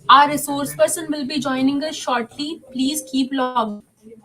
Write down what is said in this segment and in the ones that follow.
Our resource person will be joining us shortly. Please keep logged in.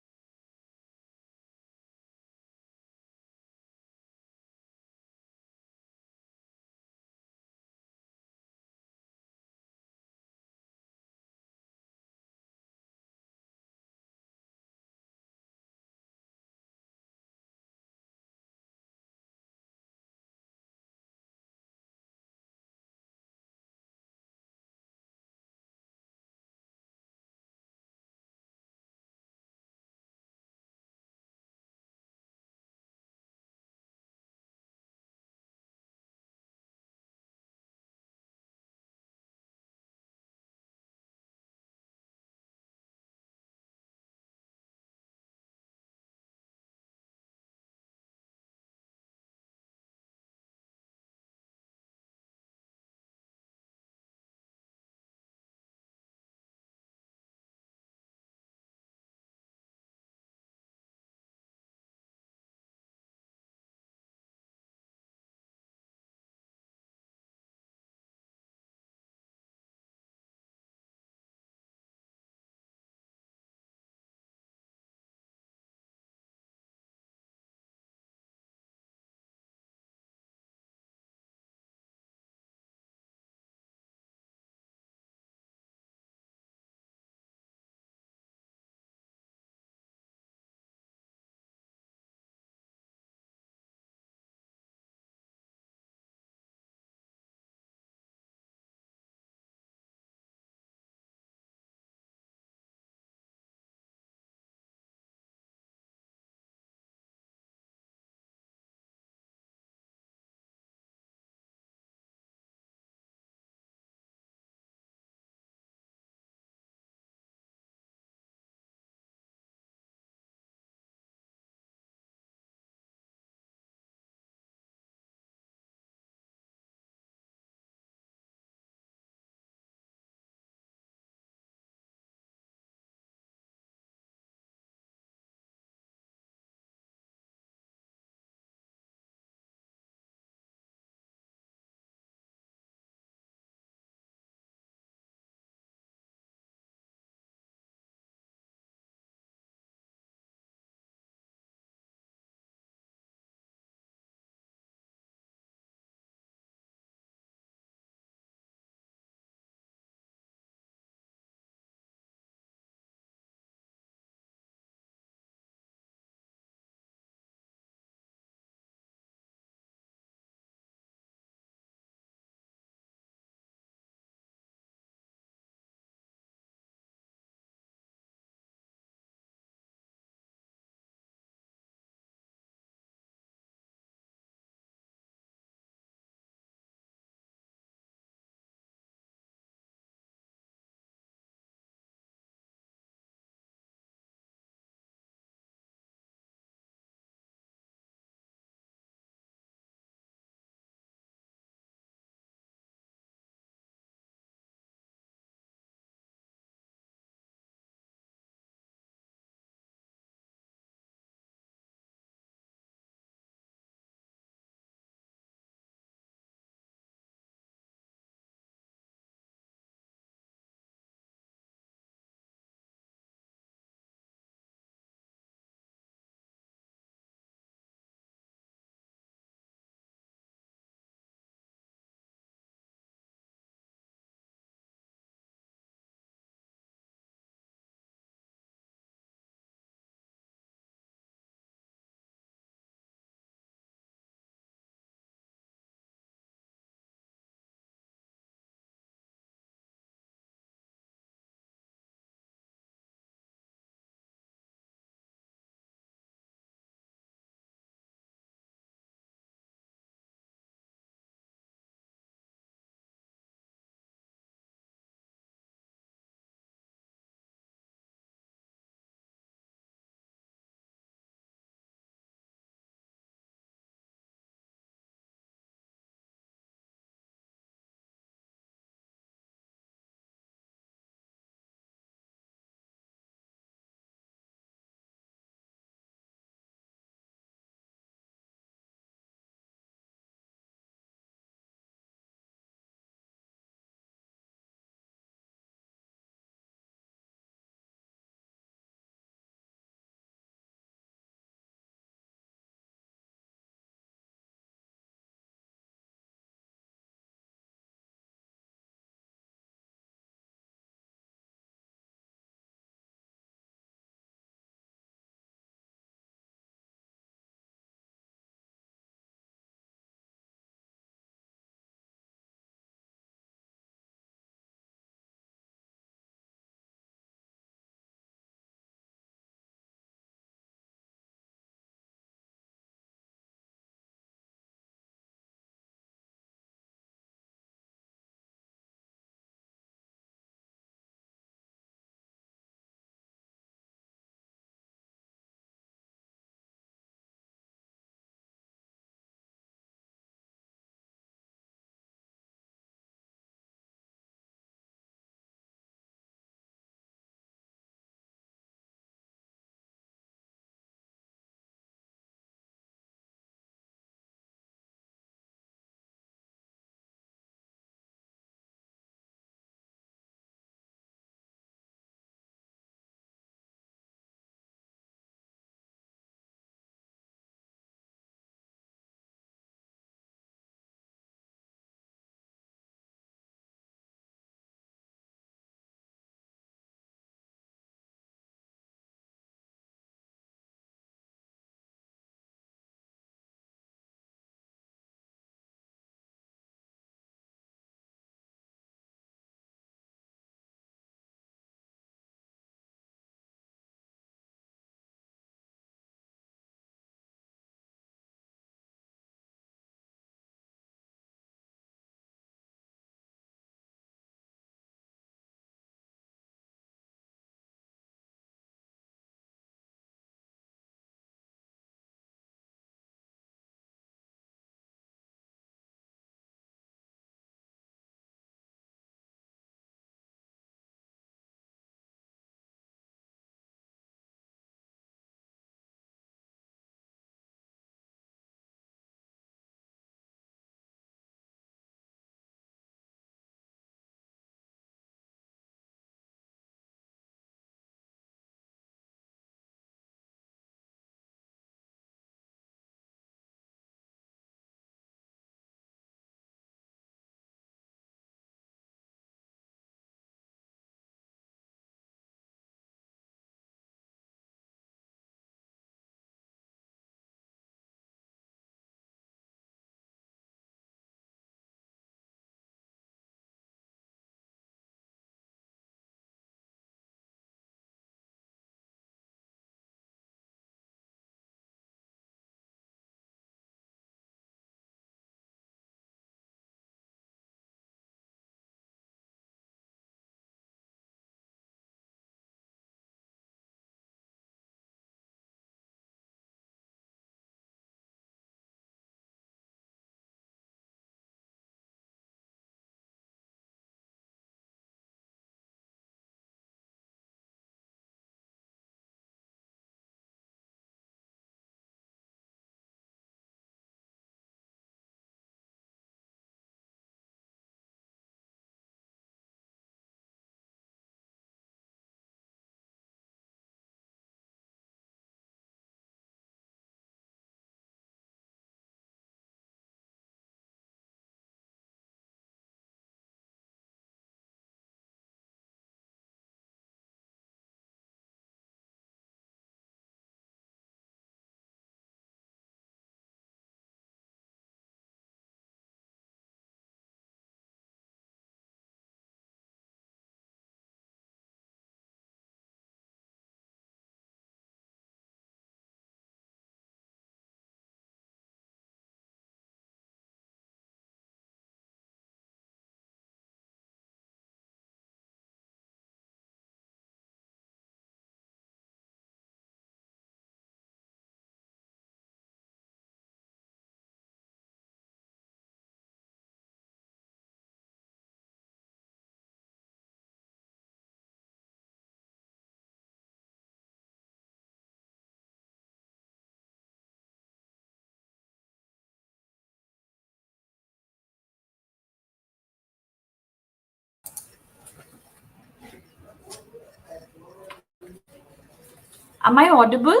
Am I audible?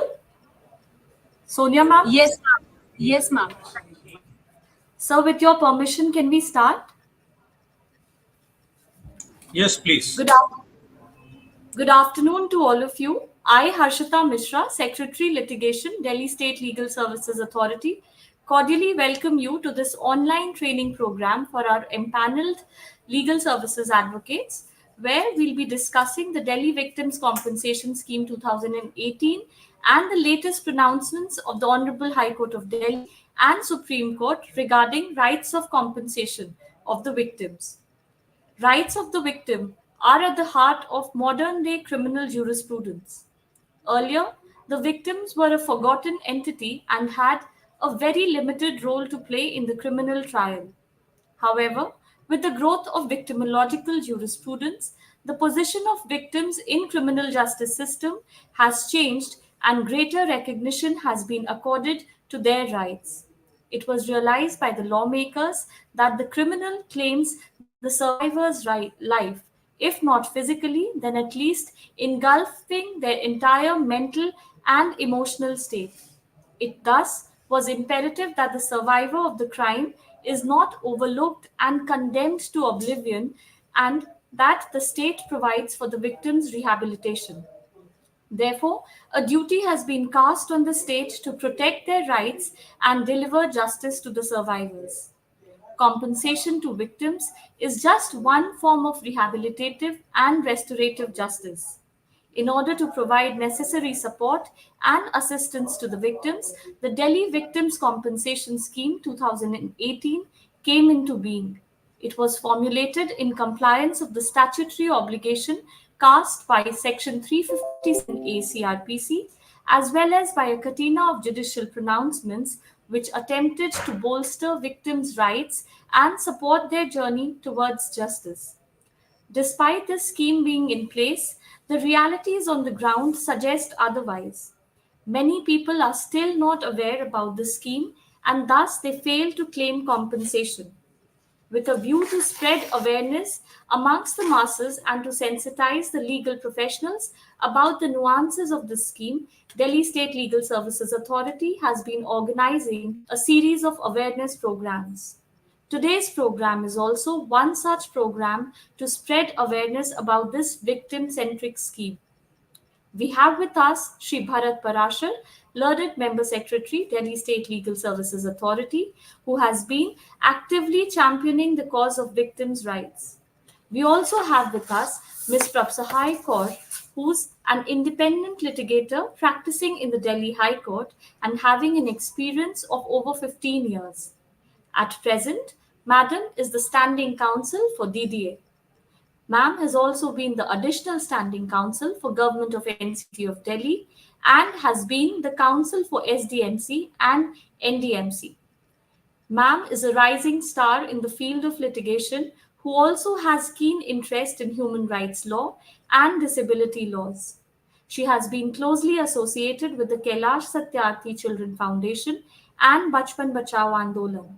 Sonia ma'am? Yes, ma'am. Yes, ma'am. So with your permission, can we start? Yes, please. Good afternoon. Good afternoon to all of you. I, Harshita Mishra, Secretary Litigation, Delhi State Legal Services Authority, cordially welcome you to this online training program for our empaneled legal services advocates, where we'll be discussing the Delhi Victims Compensation Scheme 2018 and the latest pronouncements of the Honorable High Court of Delhi and Supreme Court regarding rights of compensation of the victims. Rights of the victim are at the heart of modern day criminal jurisprudence. Earlier, the victims were a forgotten entity and had a very limited role to play in the criminal trial. However, with the growth of victimological jurisprudence, the position of victims in criminal justice system has changed and greater recognition has been accorded to their rights. It was realized by the lawmakers that the criminal claims the survivor's life, if not physically, then at least engulfing their entire mental and emotional state. It thus was imperative that the survivor of the crime is not overlooked and condemned to oblivion, and that the state provides for the victim's rehabilitation. Therefore, a duty has been cast on the state to protect their rights and deliver justice to the survivors. Compensation to victims is just one form of rehabilitative and restorative justice. In order to provide necessary support and assistance to the victims, the Delhi Victims Compensation Scheme 2018 came into being. It was formulated in compliance of the statutory obligation cast by Section 357A CRPC, as well as by a catena of judicial pronouncements which attempted to bolster victims' rights and support their journey towards justice. Despite this scheme being in place, the realities on the ground suggest otherwise. Many people are still not aware about the scheme and thus they fail to claim compensation. With a view to spread awareness amongst the masses and to sensitize the legal professionals about the nuances of this scheme, Delhi State Legal Services Authority has been organizing a series of awareness programs. Today's program is also one such program to spread awareness about this victim centric scheme. We have with us Sri Bharat Parashar, Learned Member Secretary, Delhi State Legal Services Authority, who has been actively championing the cause of victims' rights. We also have with us Ms. Prabhsahay Kaur, who's an independent litigator practicing in the Delhi High Court and having an experience of over 15 years. At present, Madam is the standing counsel for DDA. Ma'am has also been the additional standing counsel for Government of NCT of Delhi and has been the counsel for SDMC and NDMC. Ma'am is a rising star in the field of litigation who also has keen interest in human rights law and disability laws. She has been closely associated with the Kailash Satyarthi Children Foundation and Bachpan Bachao Andolan.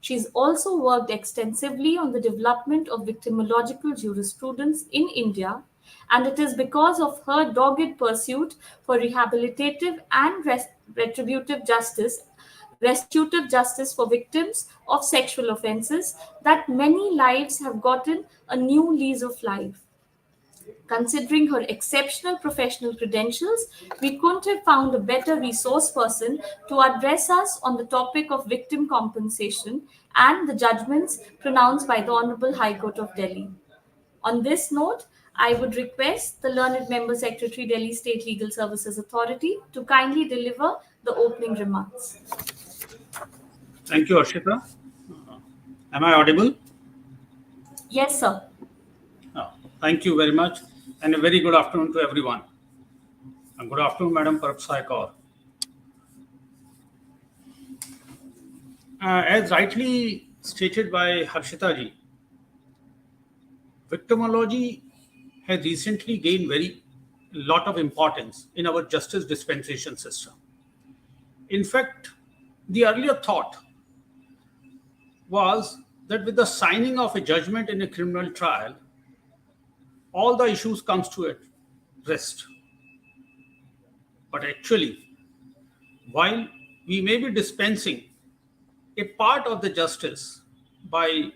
She's also worked extensively on the development of victimological jurisprudence in India, and it is because of her dogged pursuit for rehabilitative and restitutive justice for victims of sexual offences, that many lives have gotten a new lease of life. Considering her exceptional professional credentials, we couldn't have found a better resource person to address us on the topic of victim compensation and the judgments pronounced by the Honorable High Court of Delhi. On this note, I would request the Learned Member Secretary, Delhi State Legal Services Authority, to kindly deliver the opening remarks. Thank you, Arshita. Am I audible? Yes, sir. Oh, thank you very much, and a very good afternoon to everyone. And good afternoon, Madam Prabhsahay Kaur. As rightly stated by Harshita ji, victimology has recently gained very lot of importance in our justice dispensation system. In fact, the earlier thought was that with the signing of a judgment in a criminal trial, all the issues comes to a rest. But actually, while we may be dispensing a part of the justice by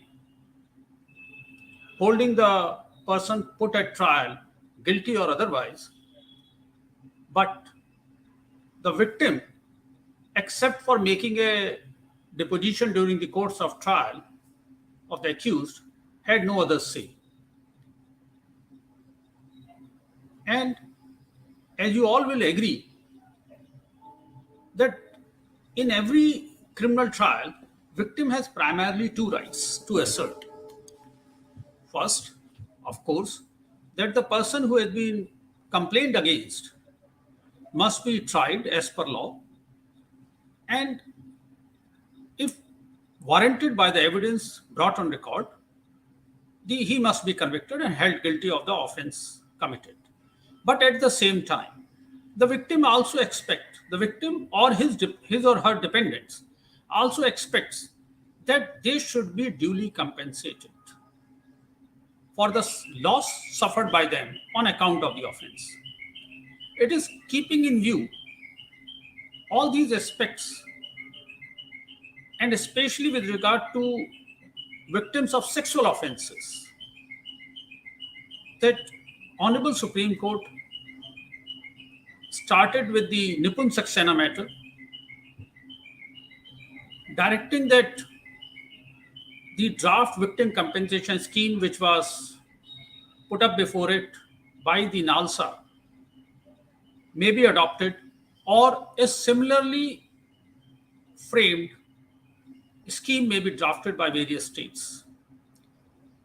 holding the person put at trial guilty or otherwise, but the victim, except for making a deposition during the course of trial of the accused, had no other say. And as you all will agree, that in every criminal trial, victim has primarily two rights to assert. First, of course, that the person who has been complained against must be tried as per law, and if warranted by the evidence brought on record, he must be convicted and held guilty of the offense committed. But at the same time, the victim also expects, the victim or his or her dependents also expects that they should be duly compensated for the loss suffered by them on account of the offense. It is keeping in view all these aspects, and especially with regard to victims of sexual offenses, that Honorable Supreme Court started with the Nipun Saxena matter, directing that the draft victim compensation scheme, which was put up before it by the Dlsa, may be adopted, or a similarly framed scheme may be drafted by various states.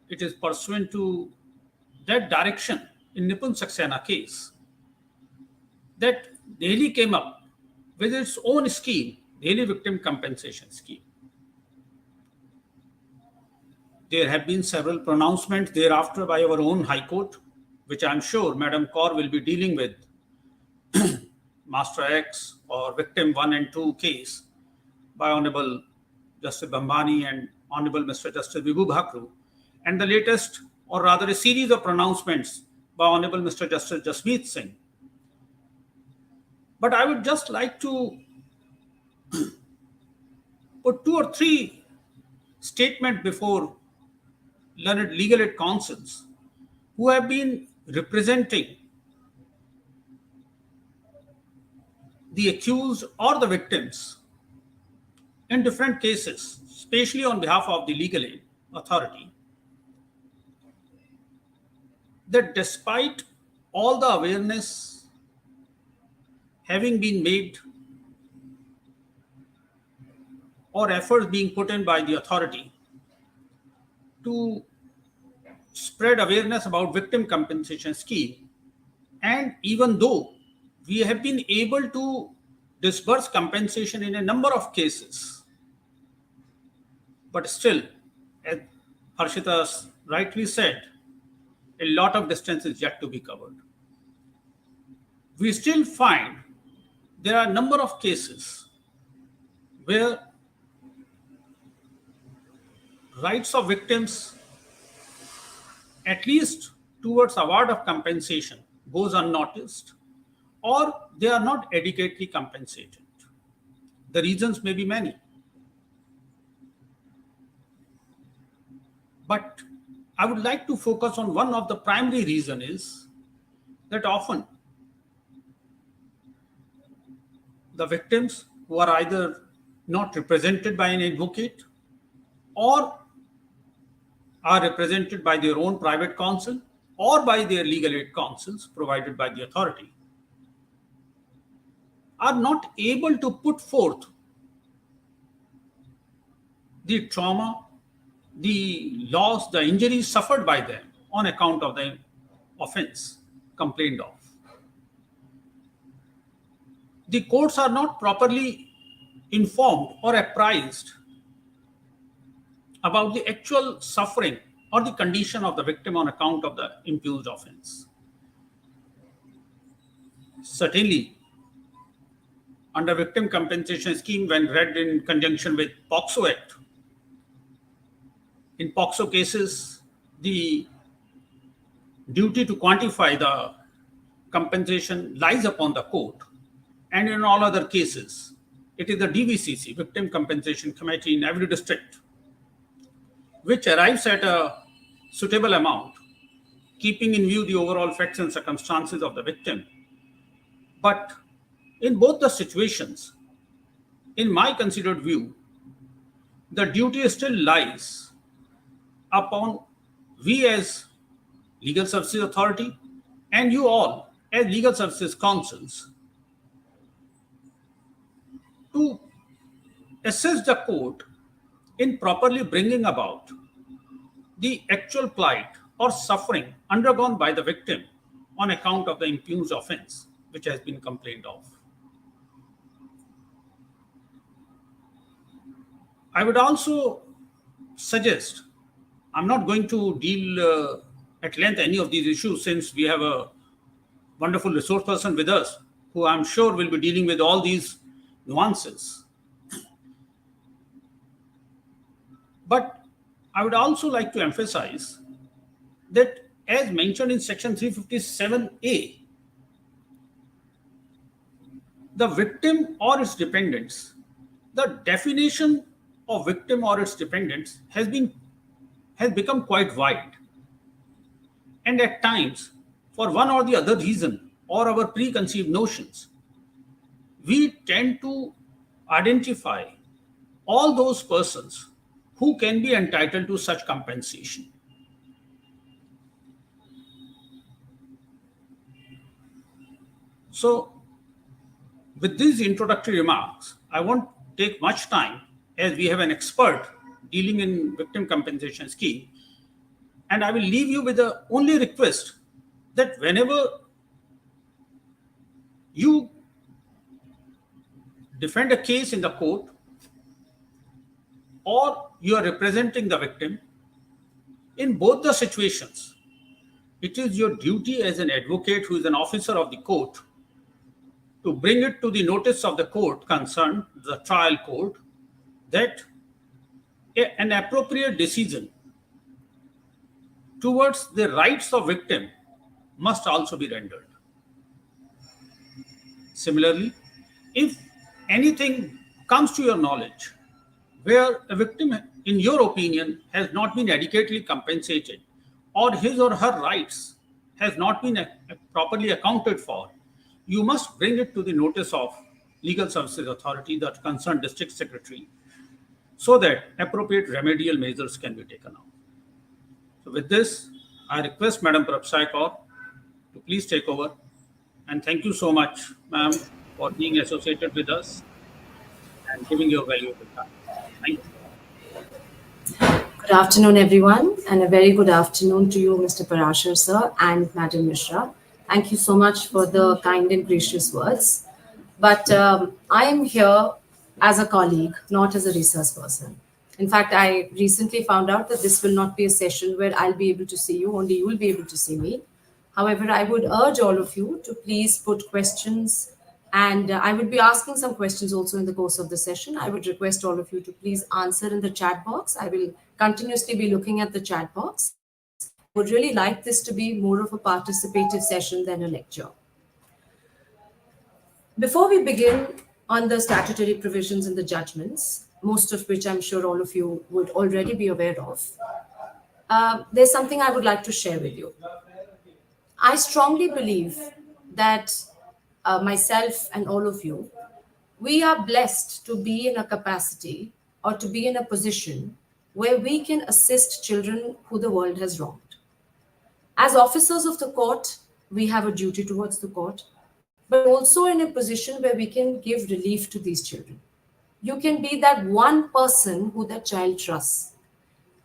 It is pursuant to that direction in Nipun Saxena case that Delhi came up with its own scheme, Delhi Victim Compensation Scheme. There have been several pronouncements thereafter by our own High Court, which I'm sure Madam Kaur will be dealing with, Master X or Victim 1 and 2 case by Honorable Justice Bambani and Honorable Mr. Justice Vibhu Bhakru, and the latest, or rather a series of pronouncements by Honorable Mr. Justice Jasmeet Singh. But I would just like to put two or three statements before learned legal aid counsels who have been representing the accused or the victims in different cases, especially on behalf of the legal aid authority, that despite all the awareness having been made or efforts being put in by the authority to spread awareness about victim compensation scheme, and even though we have been able to disburse compensation in a number of cases, but still, as Harshita rightly said, a lot of distance is yet to be covered. We still find there are a number of cases where rights of victims, at least towards award of compensation, goes unnoticed, or they are not adequately compensated. The reasons may be many. But I would like to focus on one of the primary reasons is that often the victims who are either not represented by an advocate or are represented by their own private counsel or by their legal aid counsels provided by the authority are not able to put forth the trauma, the loss, the injuries suffered by them on account of the offense complained of. The courts are not properly informed or apprised about the actual suffering or the condition of the victim on account of the imputed offense. Certainly, under victim compensation scheme, when read in conjunction with POXO Act, in POXO cases, the duty to quantify the compensation lies upon the court. And in all other cases, it is the DVCC, Victim Compensation Committee in every district, which arrives at a suitable amount, keeping in view the overall facts and circumstances of the victim. But in both the situations, in my considered view, the duty still lies upon we as Legal Services Authority and you all as Legal Services Councils to assist the court in properly bringing about the actual plight or suffering undergone by the victim on account of the impugned offense which has been complained of. I would also suggest, I'm not going to deal at length any of these issues since we have a wonderful resource person with us who I'm sure will be dealing with all these nuances. But I would also like to emphasize that as mentioned in section 357A, the victim or its dependents, the definition of victim or its dependents has become quite wide. And at times, for one or the other reason or our preconceived notions, we tend to identify all those persons who can be entitled to such compensation. So, with these introductory remarks, I won't take much time as we have an expert dealing in victim compensation scheme. And I will leave you with the only request that whenever you defend a case in the court or you are representing the victim, in both the situations, it is your duty as an advocate who is an officer of the court to bring it to the notice of the court concerned, the trial court, that an appropriate decision towards the rights of victim must also be rendered. Similarly, if anything comes to your knowledge where a victim, in your opinion, has not been adequately compensated or his or her rights has not been properly accounted for, you must bring it to the notice of Legal Services Authority, the concerned district secretary, so that appropriate remedial measures can be taken out. So with this, I request Madam Prabhsahay Kaur to please take over. And thank you so much, ma'am, for being associated with us and giving your valuable time. Thank you. Good afternoon, everyone, and a very good afternoon to you, Mr. Parashar, sir, and Madam Mishra. Thank you so much for the kind and gracious words. But I am here as a colleague, not as a resource person. In fact, I recently found out that this will not be a session where I'll be able to see you, only you will be able to see me. However, I would urge all of you to please put questions, and I would be asking some questions also in the course of the session. I would request all of you to please answer in the chat box. I will continuously be looking at the chat box. I would really like this to be more of a participative session than a lecture. Before we begin on the statutory provisions and the judgments, most of which I'm sure all of you would already be aware of, there's something I would like to share with you. I strongly believe that myself and all of you, we are blessed to be in a capacity or to be in a position where we can assist children who the world has wronged. As officers of the court, we have a duty towards the court, but also in a position where we can give relief to these children. You can be that one person who that child trusts.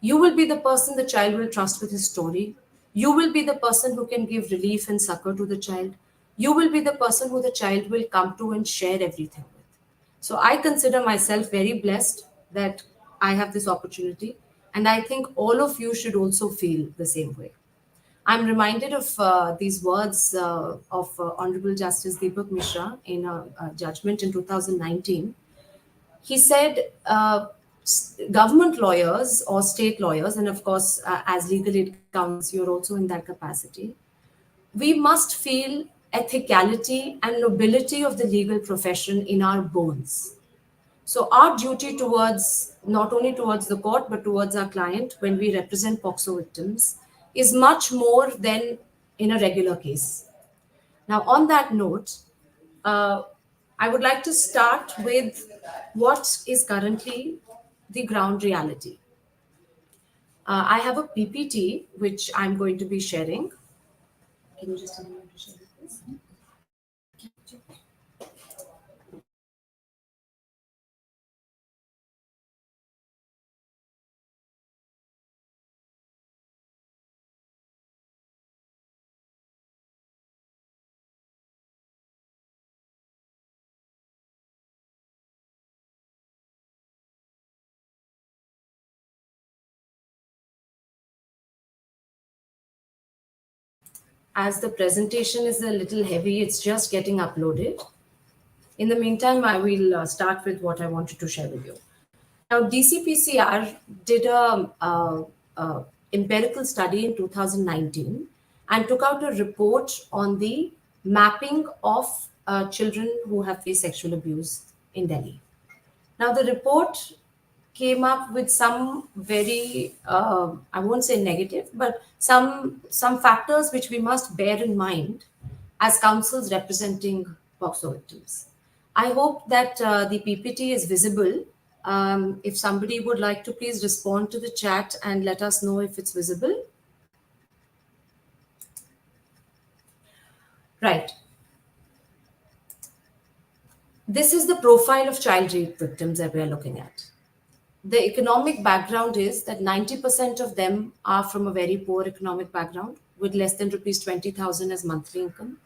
You will be the person the child will trust with his story. You will be the person who can give relief and succor to the child. You will be the person who the child will come to and share everything with. So I consider myself very blessed that I have this opportunity. And I think all of you should also feel the same way. I'm reminded of these words of Honorable Justice Deepak Mishra in a judgment in 2019. He said, government lawyers or state lawyers, and of course, as legal aid counsel, you're also in that capacity, we must feel ethicality, and nobility of the legal profession in our bones. So our duty towards, not only towards the court, but towards our client when we represent POCSO victims is much more than in a regular case. Now, on that note, I would like to start with what is currently the ground reality. I have a PPT which I'm going to be sharing. Can you just tell me how to share this? As the presentation is a little heavy, it's just getting uploaded. In the meantime, I will start with what I wanted to share with you. Now, DCPCR did a empirical study in 2019 and took out a report on the mapping of children who have faced sexual abuse in Delhi. Now, the report came up with some very, I won't say negative, but some factors which we must bear in mind as counsels representing POCSO victims. I hope that the PPT is visible. If somebody would like to please respond to the chat and let us know if it's visible. Right. This is the profile of child rape victims that we are looking at. The economic background is that 90% of them are from a very poor economic background with less than rupees 20,000 as monthly income.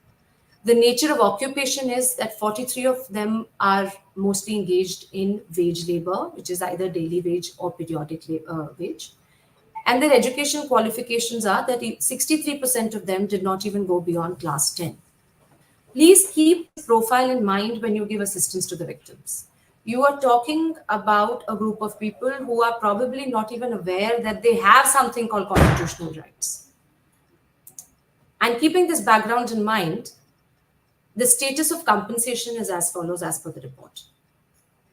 The nature of occupation is that 43 of them are mostly engaged in wage labor, which is either daily wage or periodic wage. And their education qualifications are that 63% of them did not even go beyond class 10. Please keep this profile in mind when you give assistance to the victims. You are talking about a group of people who are probably not even aware that they have something called constitutional rights. And keeping this background in mind, the status of compensation is as follows as per the report.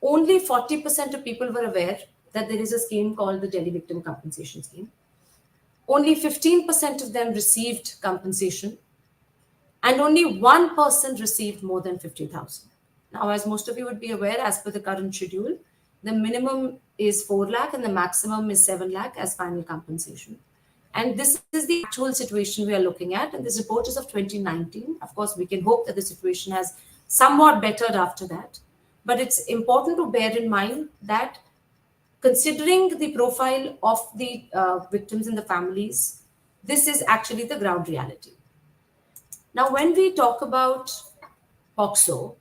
Only 40% of people were aware that there is a scheme called the Delhi Victim Compensation Scheme. Only 15% of them received compensation, and only one person received more than 50,000. Now, as most of you would be aware, as per the current schedule, the minimum is 4 lakh and the maximum is 7 lakh as final compensation. And this is the actual situation we are looking at. And this report is of 2019. Of course, we can hope that the situation has somewhat bettered after that. But it's important to bear in mind that considering the profile of the victims and the families, this is actually the ground reality. Now, when we talk about POCSO,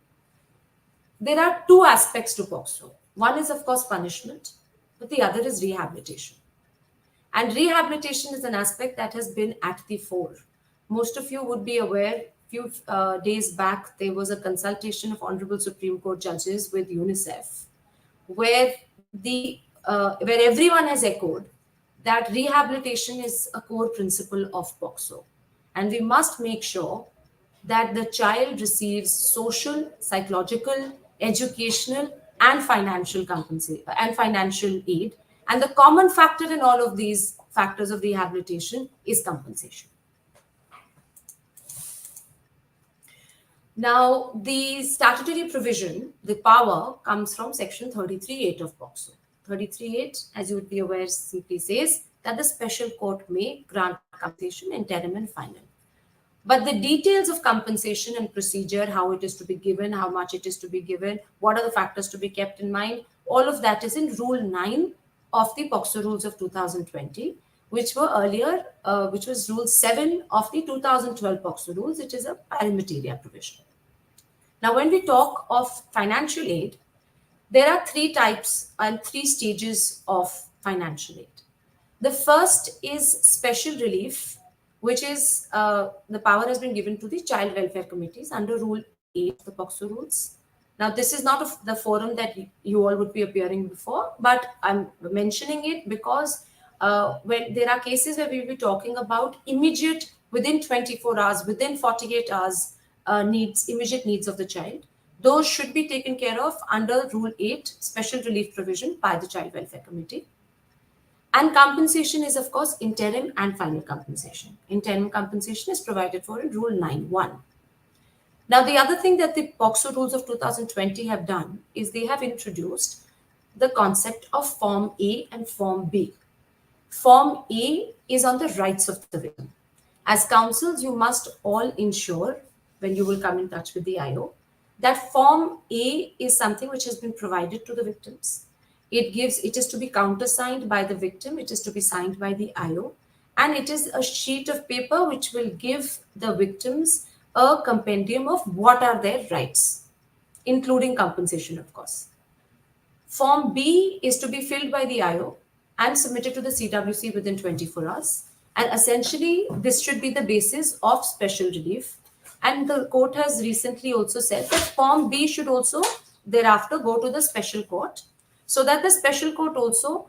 there are two aspects to POCSO. One is, of course, punishment, but the other is rehabilitation. And rehabilitation is an aspect that has been at the fore. Most of you would be aware, a few days back, there was a consultation of Honorable Supreme Court judges with UNICEF, where everyone has echoed that rehabilitation is a core principle of POCSO. And we must make sure that the child receives social, psychological, educational, and financial aid. And the common factor in all of these factors of rehabilitation is compensation. Now, the statutory provision, the power, comes from section 33(8) of POCSO. 33(8), as you would be aware, simply says that the special court may grant compensation interim and final. But the details of compensation and procedure, how it is to be given, how much it is to be given, what are the factors to be kept in mind, all of that is in Rule 9 of the POCSO rules of 2020, which were earlier, which was Rule 7 of the 2012 POCSO rules, which is a paramateria provision. Now, when we talk of financial aid, there are 3 types and 3 stages of financial aid. The first is special relief, which is the power has been given to the child welfare committees under Rule 8 of the POCSO rules. Now, this is not the forum that you all would be appearing before, but I'm mentioning it because when there are cases where we will be talking about immediate, within 24 hours, within 48 hours, immediate needs of the child. Those should be taken care of under Rule 8, special relief provision by the Child Welfare Committee. And compensation is, of course, interim and final compensation. Interim compensation is provided for in Rule 9(1). Now, the other thing that the POCSO rules of 2020 have done is they have introduced the concept of Form A and Form B. Form A is on the rights of the victim. As counsels, you must all ensure, when you will come in touch with the IO, that Form A is something which has been provided to the victims. It is to be countersigned by the victim, it is to be signed by the IO, and it is a sheet of paper which will give the victims a compendium of what are their rights, including compensation, of course. Form B is to be filled by the IO and submitted to the CWC within 24 hours. And essentially, this should be the basis of special relief. And the court has recently also said that Form B should also thereafter go to the special court, so that the special court also,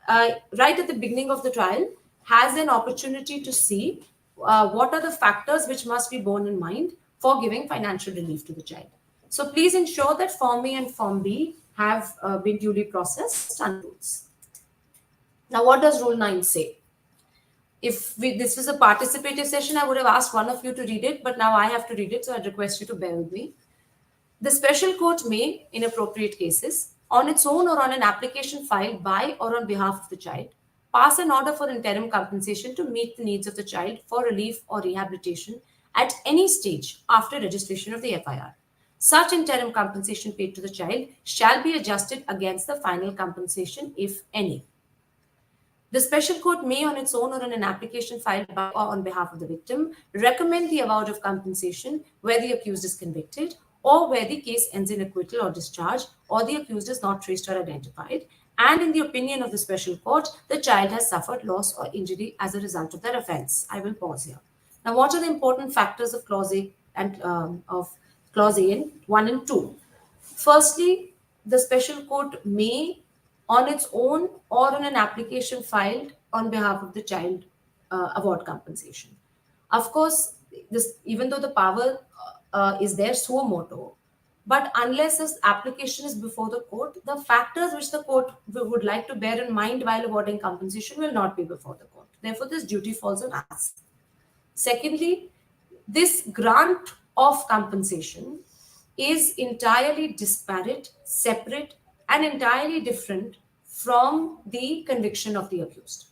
right at the beginning of the trial, has an opportunity to see what are the factors which must be borne in mind for giving financial relief to the child. So please ensure that Form A and Form B have been duly processed under rules. Now, what does Rule 9 say? If this was a participative session, I would have asked one of you to read it, but now I have to read it, so I'd request you to bear with me. The special court may, in appropriate cases, on its own or on an application filed by or on behalf of the child, pass an order for interim compensation to meet the needs of the child for relief or rehabilitation at any stage after registration of the FIR. Such interim compensation paid to the child shall be adjusted against the final compensation, if any. The special court may, on its own or on an application filed by or on behalf of the victim, recommend the award of compensation where the accused is convicted, or where the case ends in acquittal or discharge, or the accused is not traced or identified, and in the opinion of the special court, the child has suffered loss or injury as a result of that offence. I will pause here. Now, what are the important factors of Clause A and Clause A in 1 and 2? Firstly, the special court may, on its own or on an application filed on behalf of the child, award compensation. Of course, this, even though the power is there suo moto, but unless this application is before the court, the factors which the court would like to bear in mind while awarding compensation will not be before the court. Therefore, this duty falls on us. Secondly, this grant of compensation is entirely disparate, separate, and entirely different from the conviction of the accused.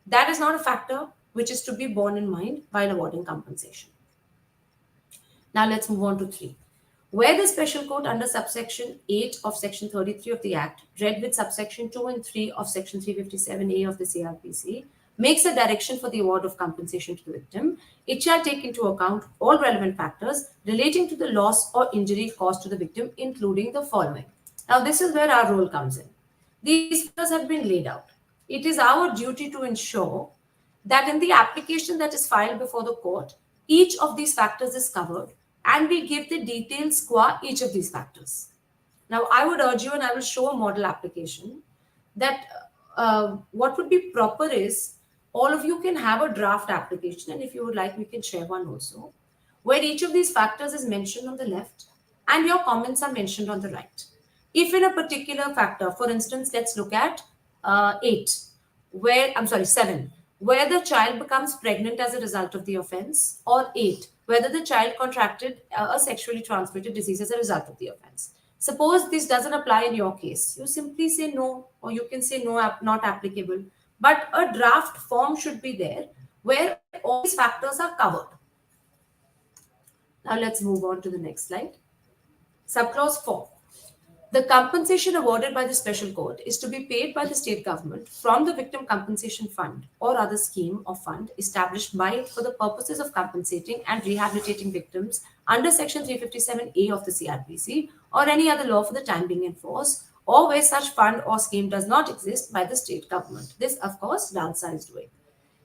That is not a factor which is to be borne in mind while awarding compensation. Now let's move on to 3. Where the special court under subsection 8 of section 33 of the Act, read with subsection 2 and 3 of section 357A of the CRPC, makes a direction for the award of compensation to the victim, it shall take into account all relevant factors relating to the loss or injury caused to the victim, including the following. Now, this is where our role comes in. These factors have been laid out. It is our duty to ensure that in the application that is filed before the court, each of these factors is covered, and we give the details qua each of these factors. Now, I would urge you, and I will show a model application, that what would be proper is all of you can have a draft application, and if you would like, we can share one also, where each of these factors is mentioned on the left and your comments are mentioned on the right. If in a particular factor, for instance, let's look at 7, where the child becomes pregnant as a result of the offense, or 8, whether the child contracted a sexually transmitted disease as a result of the offense. Suppose this doesn't apply in your case. You simply say no, or you can say no, not applicable. But a draft form should be there where all these factors are covered. Now let's move on to the next slide. Subclause 4. The compensation awarded by the special court is to be paid by the state government from the Victim Compensation Fund or other scheme or fund established by it for the purposes of compensating and rehabilitating victims under Section 357A of the CRPC or any other law for the time being in force, or where such fund or scheme does not exist, by the state government. This, of course, Dlsa is doing.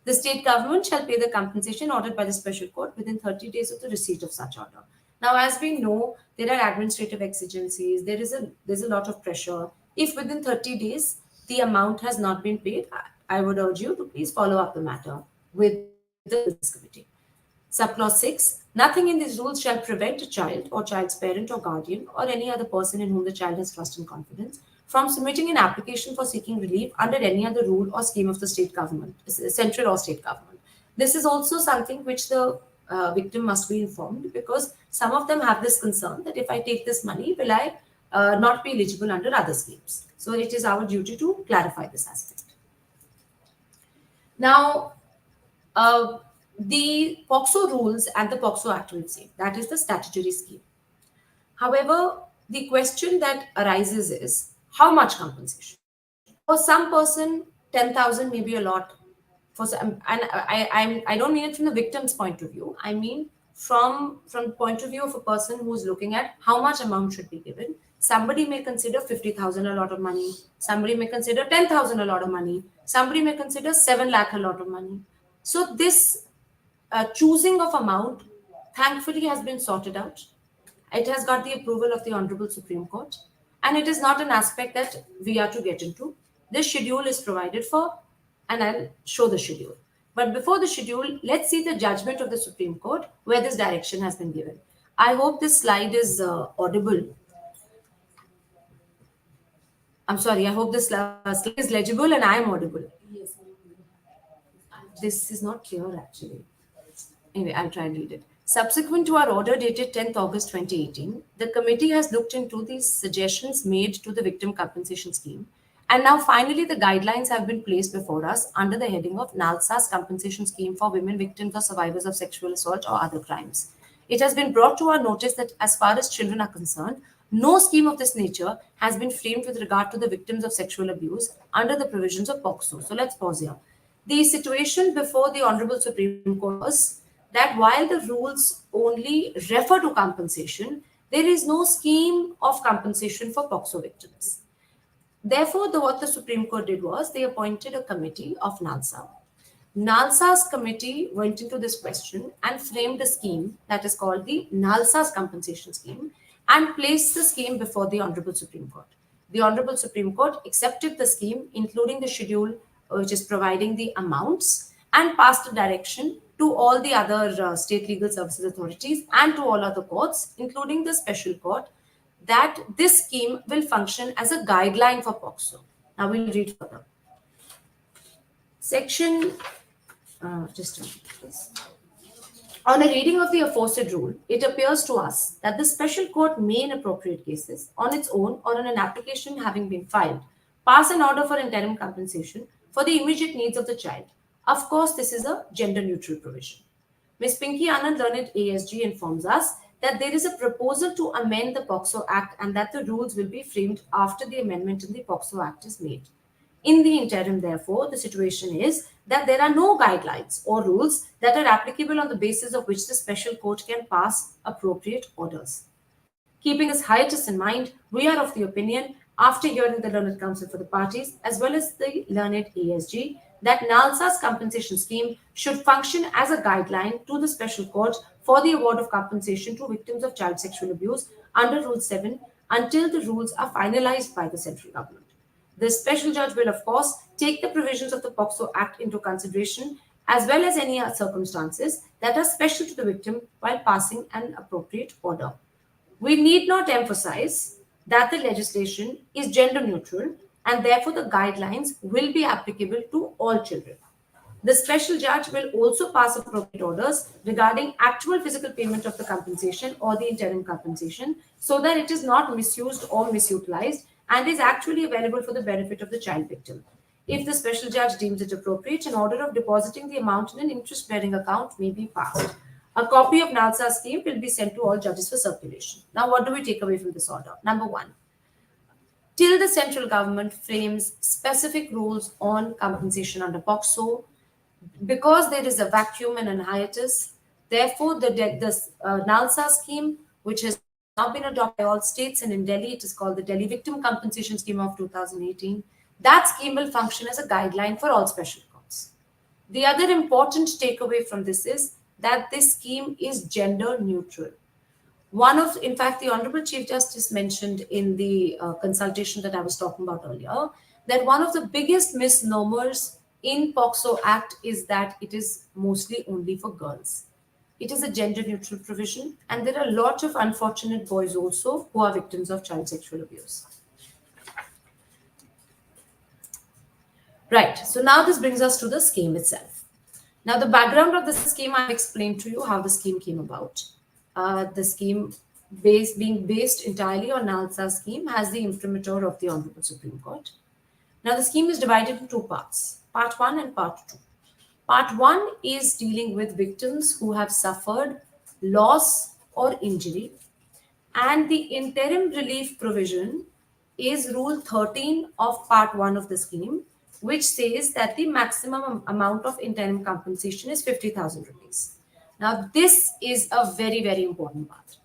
The state government shall pay the compensation ordered by the special court within 30 days of the receipt of such order. Now, as we know, there are administrative exigencies, there's a lot of pressure. If within 30 days the amount has not been paid, I would urge you to please follow up the matter with the business committee. Subclause 6. Nothing in these rules shall prevent a child or child's parent or guardian or any other person in whom the child has trust and confidence from submitting an application for seeking relief under any other rule or scheme of the state government, central or state government. This is also something which the victim must be informed, because some of them have this concern that if I take this money, will I not be eligible under other schemes? So it is our duty to clarify this aspect. Now, the POXO rules and the POXO Act will say that is the statutory scheme. However, the question that arises is how much compensation? For some person, 10,000 may be a lot. For some, and I don't mean it from the victim's point of view. I mean from point of view of a person who's looking at how much amount should be given. Somebody may consider 50,000 a lot of money. Somebody may consider 10,000 a lot of money. Somebody may consider 7 lakh a lot of money. So this choosing of amount, thankfully, has been sorted out. It has got the approval of the Honorable Supreme Court, and it is not an aspect that we are to get into. This schedule is provided for, and I'll show the schedule. But before the schedule, let's see the judgment of the Supreme Court where this direction has been given. I hope this slide is audible. I'm sorry, I hope this slide is legible and I am audible. Yes. This is not clear actually. Anyway, I'll try and read it. Subsequent to our order dated 10th August 2018, the committee has looked into these suggestions made to the victim compensation scheme. And now finally, the guidelines have been placed before us under the heading of Dlsas compensation scheme for women victims or survivors of sexual assault or other crimes. It has been brought to our notice that as far as children are concerned, no scheme of this nature has been framed with regard to the victims of sexual abuse under the provisions of POXO. So let's pause here. The situation before the Honorable Supreme Court was that while the rules only refer to compensation, there is no scheme of compensation for POXO victims. Therefore, what the Supreme Court did was they appointed a committee of Dlsa. Dlsa's committee went into this question and framed a scheme that is called the Dlsas compensation scheme and placed the scheme before the Honorable Supreme Court. The Honorable Supreme Court accepted the scheme, including the schedule, which is providing the amounts, and passed a direction to all the other state legal services authorities and to all other courts, including the special court, that this scheme will function as a guideline for POXO. Now we'll read further. Section, just a minute, please. On a reading of the aforesaid rule, it appears to us that the special court may, in appropriate cases, on its own or on an application having been filed, pass an order for interim compensation for the immediate needs of the child. Of course, this is a gender-neutral provision. Ms. Pinky Anand, learned ASG, informs us that there is a proposal to amend the POXO Act and that the rules will be framed after the amendment in the POXO Act is made. In the interim, therefore, the situation is that there are no guidelines or rules that are applicable on the basis of which the special court can pass appropriate orders. Keeping this hiatus in mind, we are of the opinion, after hearing the Learned Counsel for the parties as well as the learned ASG, that Dlsas compensation scheme should function as a guideline to the special court for the award of compensation to victims of child sexual abuse under Rule 7 until the rules are finalized by the central government. The special judge will, of course, take the provisions of the POXO Act into consideration as well as any other circumstances that are special to the victim while passing an appropriate order. We need not emphasize that the legislation is gender neutral and therefore the guidelines will be applicable to all children. The special judge will also pass appropriate orders regarding actual physical payment of the compensation or the interim compensation so that it is not misused or misutilized and is actually available for the benefit of the child victim. If the special judge deems it appropriate, an order of depositing the amount in an interest-bearing account may be passed. A copy of Dlsas scheme will be sent to all judges for circulation. Now, what do we take away from this order? Number one, till the central government frames specific rules on compensation under POXO, because there is a vacuum and an hiatus, therefore the Dlsas scheme, which has now been adopted by all states, and in Delhi it is called the Delhi Victim Compensation Scheme of 2018, that scheme will function as a guideline for all special courts. The other important takeaway from this is that this scheme is gender neutral. In fact, the Honorable Chief Justice mentioned in the consultation that I was talking about earlier, that one of the biggest misnomers in POXO Act is that it is mostly only for girls. It is a gender neutral provision, and there are a lot of unfortunate boys also who are victims of child sexual abuse. Right, so now this brings us to the scheme itself. Now, the background of the scheme, I've explained to you how the scheme came about. The scheme being based entirely on Dlsas scheme has the imprimatur of the Honorable Supreme Court. Now, the scheme is divided into two parts, Part 1 and Part 2. Part 1 is dealing with victims who have suffered loss or injury, and the interim relief provision is Rule 13 of Part 1 of the scheme, which says that the maximum amount of interim compensation is 50,000 rupees. Now, this is a very, very important part.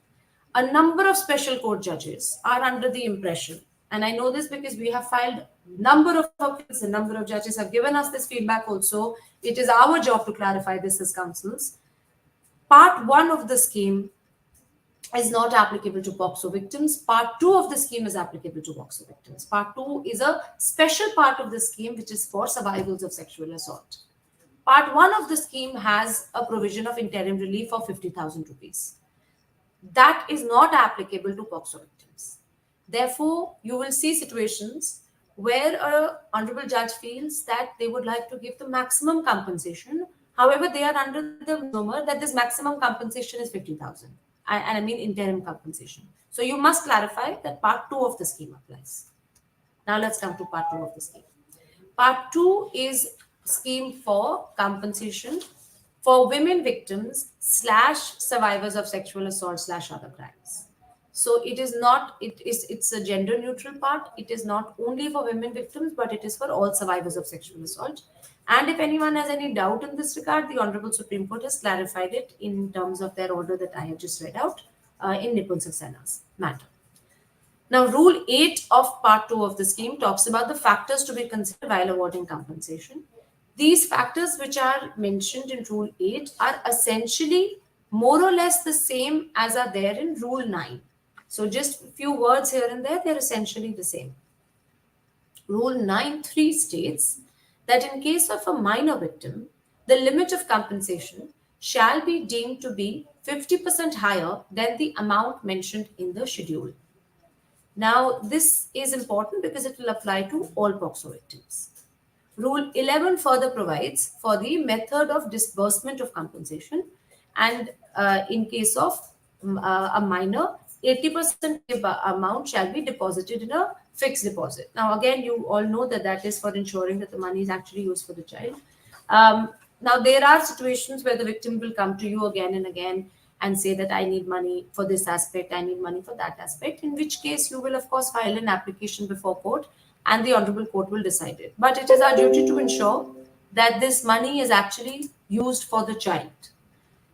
A number of special court judges are under the impression, and I know this because we have filed number of appeals, a number of judges have given us this feedback also. It is our job to clarify this as counsels. Part 1 of the scheme is not applicable to POXO victims. Part 2 of the scheme is applicable to POXO victims. Part 2 is a special part of the scheme which is for survivors of sexual assault. Part 1 of the scheme has a provision of interim relief of 50,000 rupees. That is not applicable to POXO victims. Therefore, you will see situations where an honorable judge feels that they would like to give the maximum compensation. However, they are under the rumor that this maximum compensation is 50,000. And I mean interim compensation. So you must clarify that Part 2 of the scheme applies. Now let's come to Part 2 of the scheme. Part 2 is scheme for compensation for women victims / survivors of sexual assault / other crimes. So it is not, it's a gender neutral part. It is not only for women victims, but it is for all survivors of sexual assault. And if anyone has any doubt in this regard, the Honorable Supreme Court has clarified it in terms of their order that I have just read out in Nipun Saxena's matter. Now, Rule 8 of Part 2 of the scheme talks about the factors to be considered while awarding compensation. These factors which are mentioned in Rule 8 are essentially more or less the same as are there in Rule 9. So just a few words here and there, they're essentially the same. Rule 9.3 states that in case of a minor victim, the limit of compensation shall be deemed to be 50% higher than the amount mentioned in the schedule. Now, this is important because it will apply to all POXO victims. Rule 11 further provides for the method of disbursement of compensation, and in case of a minor, 80% amount shall be deposited in a fixed deposit. Now, again, you all know that that is for ensuring that the money is actually used for the child. Now, there are situations where the victim will come to you again and again and say that I need money for this aspect, I need money for that aspect, in which case you will, of course, file an application before court and the Honorable Court will decide it. But it is our duty to ensure that this money is actually used for the child.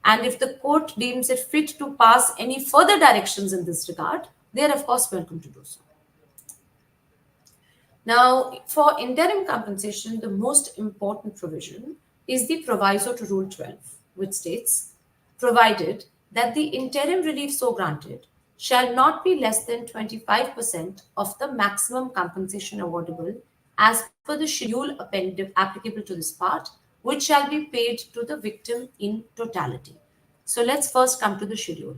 And if the court deems it fit to pass any further directions in this regard, they are, of course, welcome to do so. Now, for interim compensation, the most important provision is the proviso to Rule 12, which states, provided that the interim relief so granted shall not be less than 25% of the maximum compensation awardable as per the schedule applicable to this part, which shall be paid to the victim in totality. So let's first come to the schedule.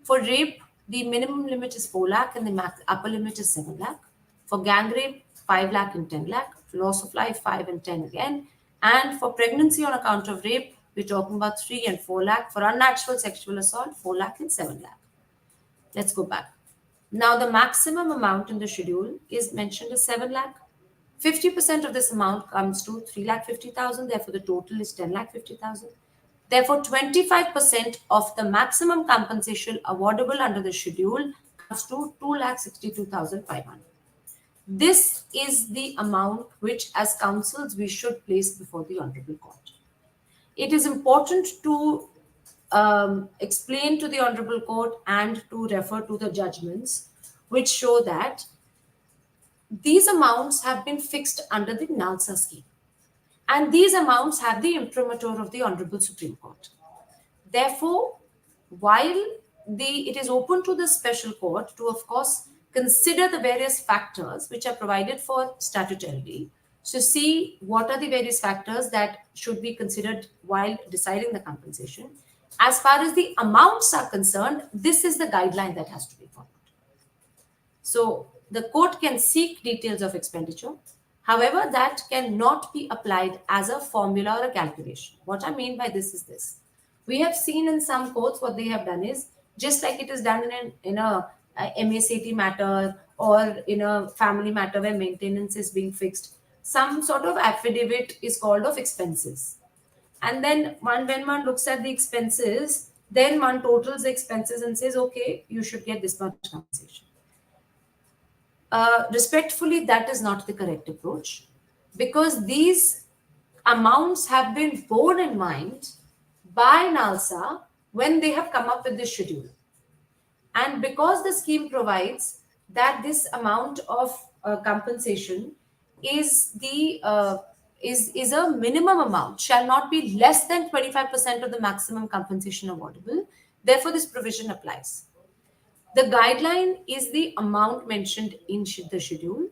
For rape, the minimum limit is 4 lakh and the upper limit is 7 lakh. For gang rape, 5 lakh and 10 lakh. For loss of life, 5 and 10 again. And for pregnancy on account of rape, we're talking about 3 and 4 lakh. For unnatural sexual assault, 4 lakh and 7 lakh. Let's go back. Now, the maximum amount in the schedule is mentioned as 7 lakh. 50% of this amount comes to 3,50,000. Therefore, the total is 10,50,000. Therefore, 25% of the maximum compensation awardable under the schedule comes to 2,62,500. This is the amount which, as counsels, we should place before the Honorable Court. It is important to explain to the Honorable Court and to refer to the judgments which show that these amounts have been fixed under the Dlsa scheme. And these amounts have the imprimatur of the Honorable Supreme Court. Therefore, while it is open to the special court to, of course, consider the various factors which are provided for statutorily, so see what are the various factors that should be considered while deciding the compensation. As far as the amounts are concerned, this is the guideline that has to be followed. So the court can seek details of expenditure. However, that cannot be applied as a formula or a calculation. What I mean by this is this. We have seen in some courts what they have done is, just like it is done in a MACT matter or in a family matter where maintenance is being fixed, some sort of affidavit is called of expenses. And then when one looks at the expenses, then one totals the expenses and says, okay, you should get this much compensation. Respectfully, that is not the correct approach, because these amounts have been borne in mind by Dlsa when they have come up with this schedule. And because the scheme provides that this amount of compensation is is a minimum amount, shall not be less than 25% of the maximum compensation awardable, therefore this provision applies. The guideline is the amount mentioned in the schedule.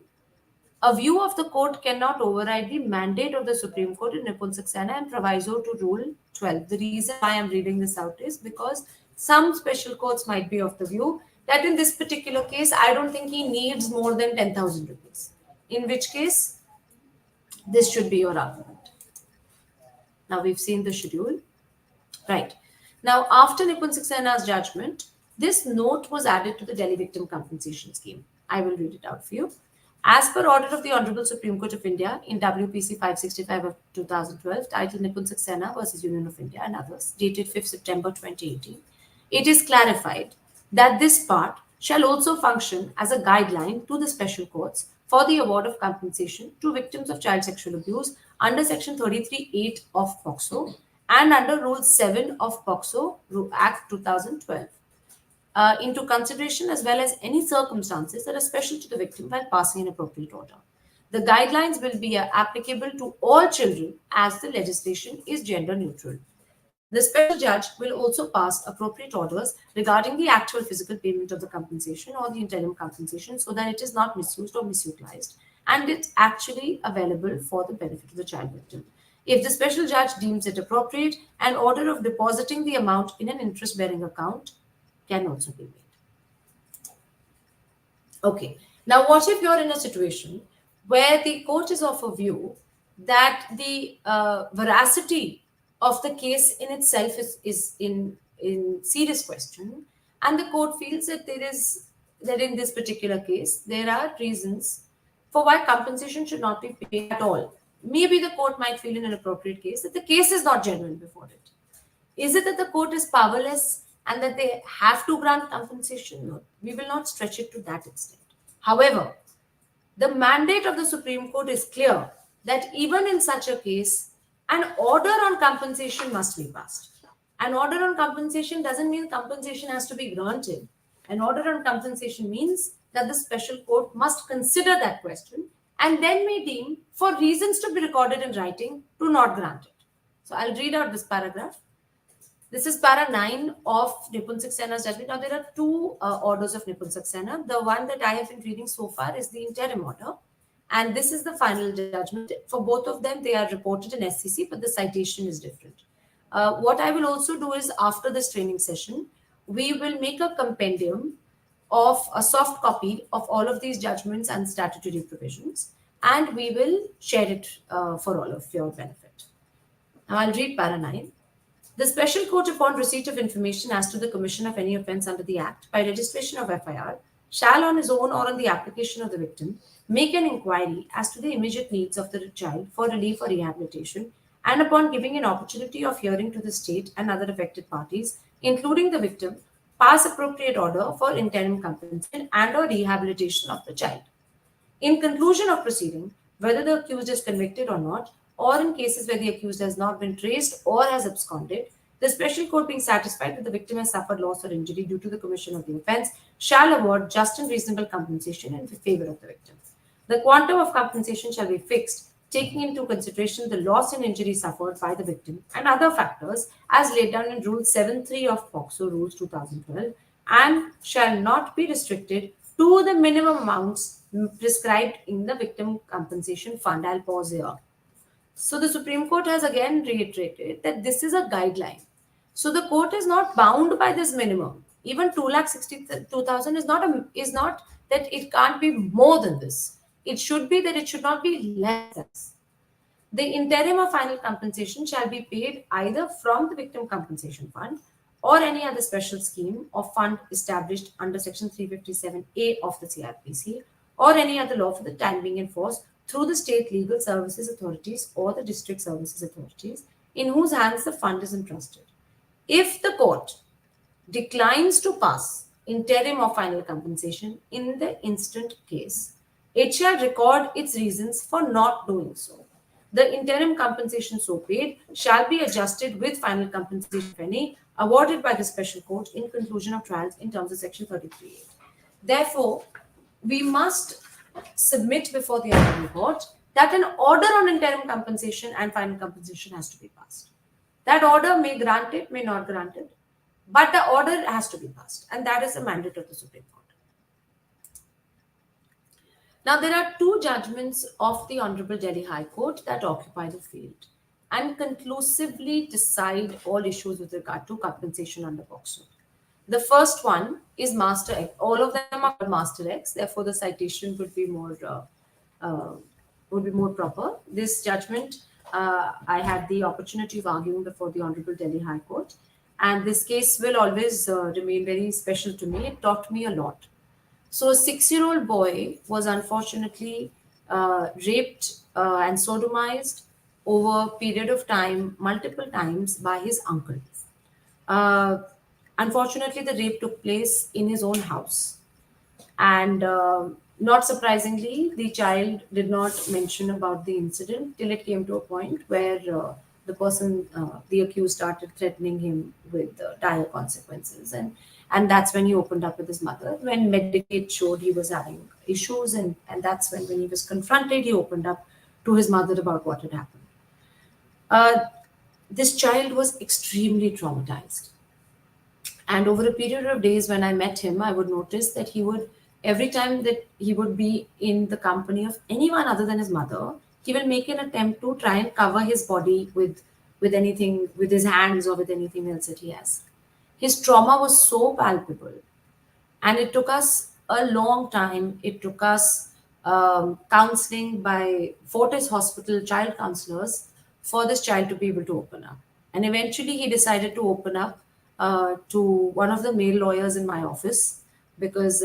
A view of the court cannot override the mandate of the Supreme Court in Nipun Saxena and proviso to Rule 12. The reason why I'm reading this out is because some special courts might be of the view that in this particular case, I don't think he needs more than 10,000 rupees. In which case, this should be your argument. Now we've seen the schedule. Right. Now, after Nipun Saxena's judgment, this note was added to the Delhi Victim Compensation Scheme. I will read it out for you. As per order of the Honorable Supreme Court of India in WPC 565 of 2012, titled Nipun Saxena versus Union of India and others, dated 5th September 2018, it is clarified that this part shall also function as a guideline to the special courts for the award of compensation to victims of child sexual abuse under Section 33(8) of POCSO and under Rule 7 of POCSO Act 2012. Into consideration as well as any circumstances that are special to the victim while passing an appropriate order. The guidelines will be applicable to all children as the legislation is gender neutral. The special judge will also pass appropriate orders regarding the actual physical payment of the compensation or the interim compensation so that it is not misused or misutilized and it's actually available for the benefit of the child victim. If the special judge deems it appropriate, an order of depositing the amount in an interest-bearing account can also be made. Okay. Now, what if you're in a situation where the court is of a view that the veracity of the case in itself is in serious question, and the court feels that that in this particular case there are reasons for why compensation should not be paid at all. Maybe the court might feel in an appropriate case that the case is not genuine before it. Is it that the court is powerless and that they have to grant compensation? No, we will not stretch it to that extent. However, the mandate of the Supreme Court is clear that even in such a case, an order on compensation must be passed. An order on compensation doesn't mean compensation has to be granted. An order on compensation means that the special court must consider that question and then may deem, for reasons to be recorded in writing, to not grant it. So I'll read out this paragraph. This is para 9 of Nipun Saxena's judgment. Now, there are two orders of Nipun Saxena. The one that I have been reading so far is the interim order. And this is the final judgment. For both of them, they are reported in SCC, but the citation is different. What I will also do is, after this training session, we will make a compendium of a soft copy of all of these judgments and statutory provisions, and we will share it for all of your benefit. Now, I'll read para 9. The special court, upon receipt of information as to the commission of any offence under the Act by registration of FIR, shall on his own or on the application of the victim make an inquiry as to the immediate needs of the child for relief or rehabilitation, and upon giving an opportunity of hearing to the state and other affected parties, including the victim, pass appropriate order for interim compensation and or rehabilitation of the child. In conclusion of proceeding, whether the accused is convicted or not, or in cases where the accused has not been traced or has absconded, the special court, being satisfied that the victim has suffered loss or injury due to the commission of the offence, shall award just and reasonable compensation in favor of the victim. The quantum of compensation shall be fixed, taking into consideration the loss and injury suffered by the victim and other factors as laid down in Rule 7(3) of POCSO Rules 2012, and shall not be restricted to the minimum amounts prescribed in the Victim Compensation Fund. I'll pause here. So the Supreme Court has again reiterated that this is a guideline. So the court is not bound by this minimum. Even 2,62,000 is not that it can't be more than this. It should be that it should not be less than this. The interim or final compensation shall be paid either from the Victim Compensation Fund or any other special scheme or fund established under Section 357A of the CRPC or any other law for the time being enforced through the state legal services authorities or the district services authorities in whose hands the fund is entrusted. If the court declines to pass interim or final compensation in the instant case, it shall record its reasons for not doing so. The interim compensation so paid shall be adjusted with final compensation, if any, awarded by the special court in conclusion of trials in terms of Section 33A. Therefore, we must submit before the Honorable Court that an order on interim compensation and final compensation has to be passed. That order may grant it, may not grant it, but the order has to be passed, and that is a mandate of the Supreme Court. Now, there are two judgments of the Honorable Delhi High Court that occupy the field and conclusively decide all issues with regard to compensation under POCSO. The first one is Master X. All of them are called Master X, therefore the citation would be more proper. This judgment, I had the opportunity of arguing before the Honorable Delhi High Court, and this case will always remain very special to me. It taught me a lot. So a 6-year-old boy was unfortunately raped and sodomized over a period of time, multiple times, by his uncle. Unfortunately, the rape took place in his own house. And not surprisingly, the child did not mention about the incident till it came to a point where the person, the accused, started threatening him with dire consequences. And that's when he opened up with his mother. When Medicaid showed he was having issues, and that's when he was confronted, he opened up to his mother about what had happened. This child was extremely traumatized. And over a period of days, when I met him, I would notice that he would, every time that he would be in the company of anyone other than his mother, he will make an attempt to try and cover his body with anything, with his hands or with anything else that he has. His trauma was so palpable, and it took us a long time. It took us counseling by Fortis Hospital child counselors for this child to be able to open up. And eventually, he decided to open up to one of the male lawyers in my office, because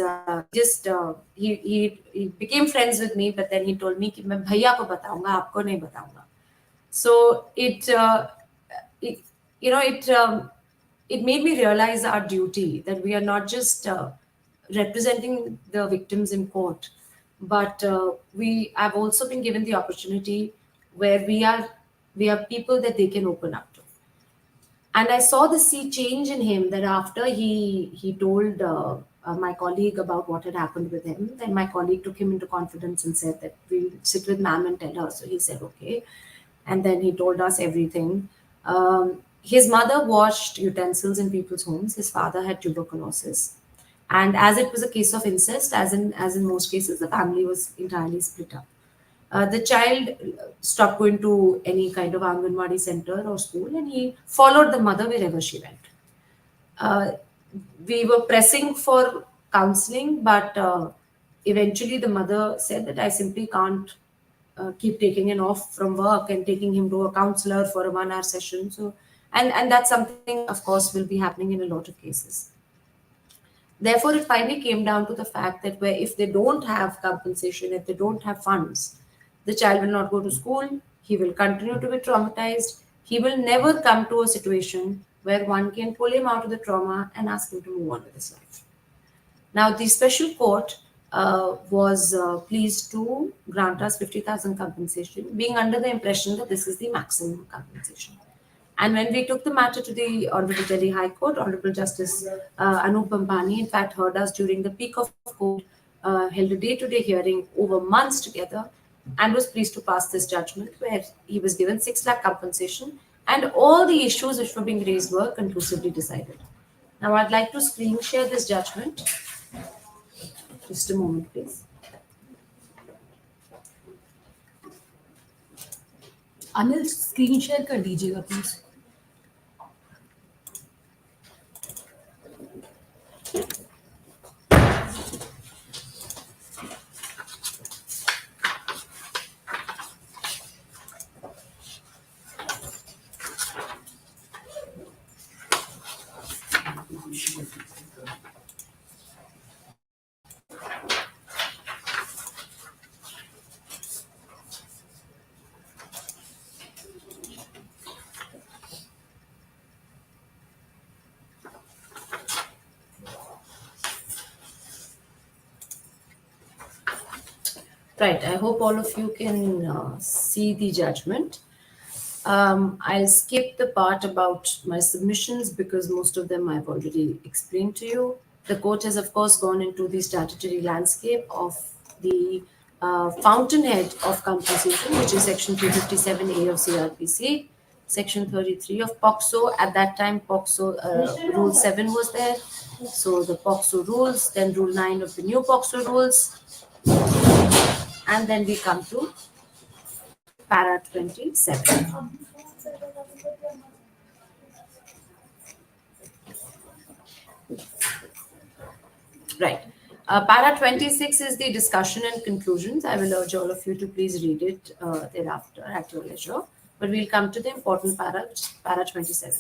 he became friends with me, but then he told me कि मैं भैया को बताऊंगा, आपको नहीं बताऊंगा. So it made me realize our duty, that we are not just representing the victims in court, but we have also been given the opportunity where we are people that they can open up to. And I saw the sea change in him, that after he told my colleague about what had happened with him, then my colleague took him into confidence and said that we'll sit with ma'am and tell her. So he said, okay. And then he told us everything. His mother washed utensils in people's homes. His father had tuberculosis. And as it was a case of incest, as in most cases, the family was entirely split up. The child stopped going to any kind of Anganwadi center or school, and he followed the mother wherever she went. We were pressing for counseling, but eventually the mother said that I simply can't keep taking him off from work and taking him to a counselor for a 1-hour session. So, and that's something, of course, will be happening in a lot of cases. Therefore, it finally came down to the fact that if they don't have compensation, if they don't have funds, the child will not go to school, he will continue to be traumatized, he will never come to a situation where one can pull him out of the trauma and ask him to move on with his life. Now, the special court was pleased to grant us 50,000 compensation, being under the impression that this is the maximum compensation. And when we took the matter to the Honorable Delhi High Court, Honorable Justice Anup Bambani, in fact, heard us during the peak of court, held a day-to-day hearing over months together, and was pleased to pass this judgment, where he was given 6 lakh compensation, and all the issues which were being raised were conclusively decided. Now, I'd like to screen share this judgment. Just a moment, please. Anil screen share कर दीजिएगा please. Right. I hope all of you can see the judgment. I'll skip the part about my submissions because most of them I've already explained to you. The court has, of course, gone into the statutory landscape of the fountainhead of compensation, which is Section 357A of CRPC, Section 33 of POCSO. At that time, POCSO Rule 7 was there. So the POCSO rules, then Rule 9 of the new POCSO rules, and then we come to Para 27. Right. Para 26 is the discussion and conclusions. I will urge all of you to please read it thereafter at your leisure. But we'll come to the important para 27.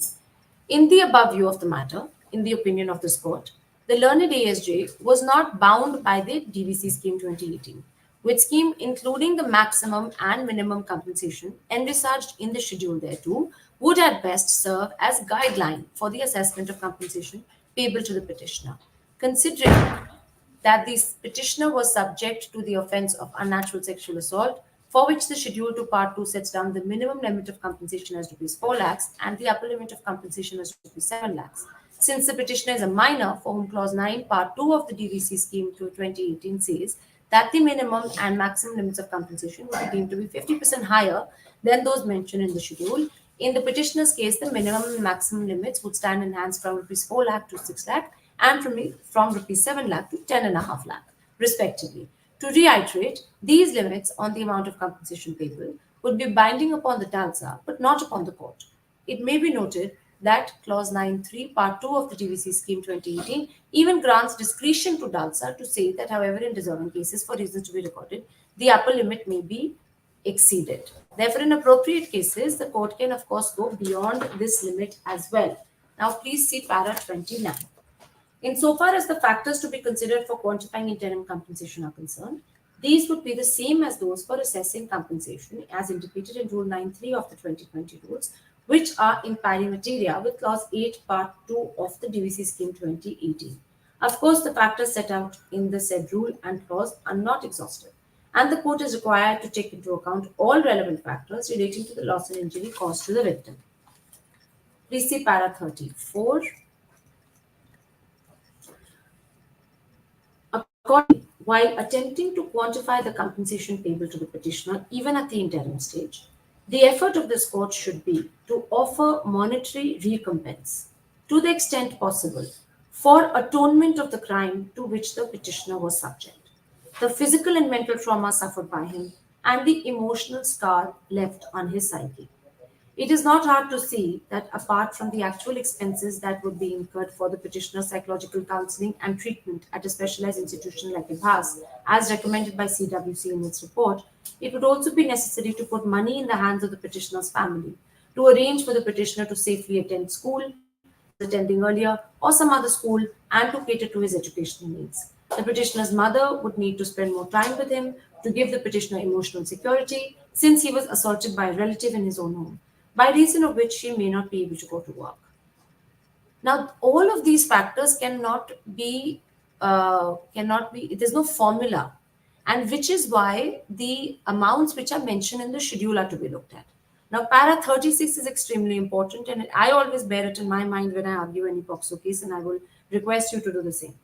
In the above view of the matter, in the opinion of this court, the learned ASJ was not bound by the DVC scheme 2018, which scheme including the maximum and minimum compensation envisaged in the schedule thereto would at best serve as guideline for the assessment of compensation payable to the petitioner. Considering that the petitioner was subject to the offence of unnatural sexual assault, for which the Schedule to Part 2 sets down the minimum limit of compensation as rupees 4 lakhs and the upper limit of compensation as rupees 7 lakhs. Since the petitioner is a minor for whom Clause 9, Part 2 of the DVC scheme to 2018 says that the minimum and maximum limits of compensation will be deemed to be 50% higher than those mentioned in the schedule. In the petitioner's case, the minimum and maximum limits would stand enhanced from rupees 4 lakh to 6 lakh and from rupees 7 lakh to 10.5 lakh, respectively. To reiterate, these limits on the amount of compensation payable would be binding upon the Dlsa, but not upon the court. It may be noted that Clause 9.3, Part 2 of the DVC Scheme 2018 even grants discretion to Dlsa to say that, however, in deserving cases for reasons to be recorded, the upper limit may be exceeded. Therefore, in appropriate cases, the court can, of course, go beyond this limit as well. Now, please see Para 29. Insofar as the factors to be considered for quantifying interim compensation are concerned, these would be the same as those for assessing compensation as indicated in Rule 9.3 of the 2020 rules, which are in pari materia with Clause 8, Part 2 of the DVC Scheme 2018. Of course, the factors set out in the said rule and clause are not exhaustive, and the court is required to take into account all relevant factors relating to the loss and injury caused to the victim. Please see Para 34. Accordingly, while attempting to quantify the compensation payable to the petitioner, even at the interim stage, the effort of this court should be to offer monetary recompense to the extent possible for atonement of the crime to which the petitioner was subject, the physical and mental trauma suffered by him, and the emotional scar left on his psyche. It is not hard to see that apart from the actual expenses that would be incurred for the petitioner's psychological counseling and treatment at a specialized institution like Bharat, as recommended by CWC in its report, it would also be necessary to put money in the hands of the petitioner's family to arrange for the petitioner to safely attend school, attending earlier, or some other school, and to cater to his educational needs. The petitioner's mother would need to spend more time with him to give the petitioner emotional security, since he was assaulted by a relative in his own home, by reason of which she may not be able to go to work. Now, all of these factors cannot be, there's no formula, and which is why the amounts which are mentioned in the schedule are to be looked at. Now, Para 36 is extremely important, and I always bear it in my mind when I argue any POCSO case, and I will request you to do the same.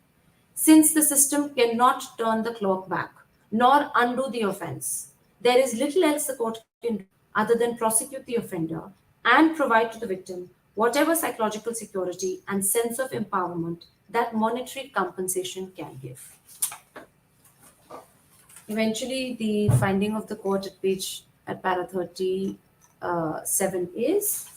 Since the system cannot turn the clock back, nor undo the offense, there is little else the court can do other than prosecute the offender and provide to the victim whatever psychological security and sense of empowerment that monetary compensation can give. Eventually, the finding of the court at Para 37 is,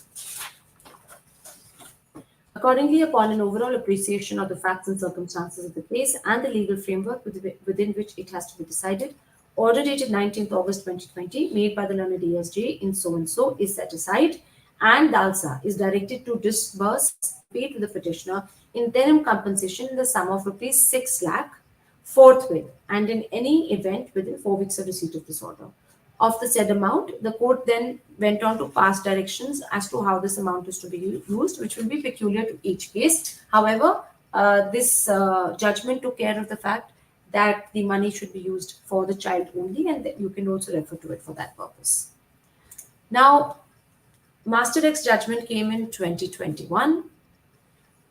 accordingly, upon an overall appreciation of the facts and circumstances of the case and the legal framework within which it has to be decided, order dated 19th August 2020, made by the learned ASJ in so-and-so is set aside, and Dlsa is directed to disburse pay to the petitioner interim compensation in the sum of rupees 6 lakh forthwith, and in any event within 4 weeks of receipt of this order. Of the said amount, the court then went on to pass directions as to how this amount is to be used, which will be peculiar to each case. However, this judgment took care of the fact that the money should be used for the child only, and that you can also refer to it for that purpose. Now, Master X judgment came in 2021,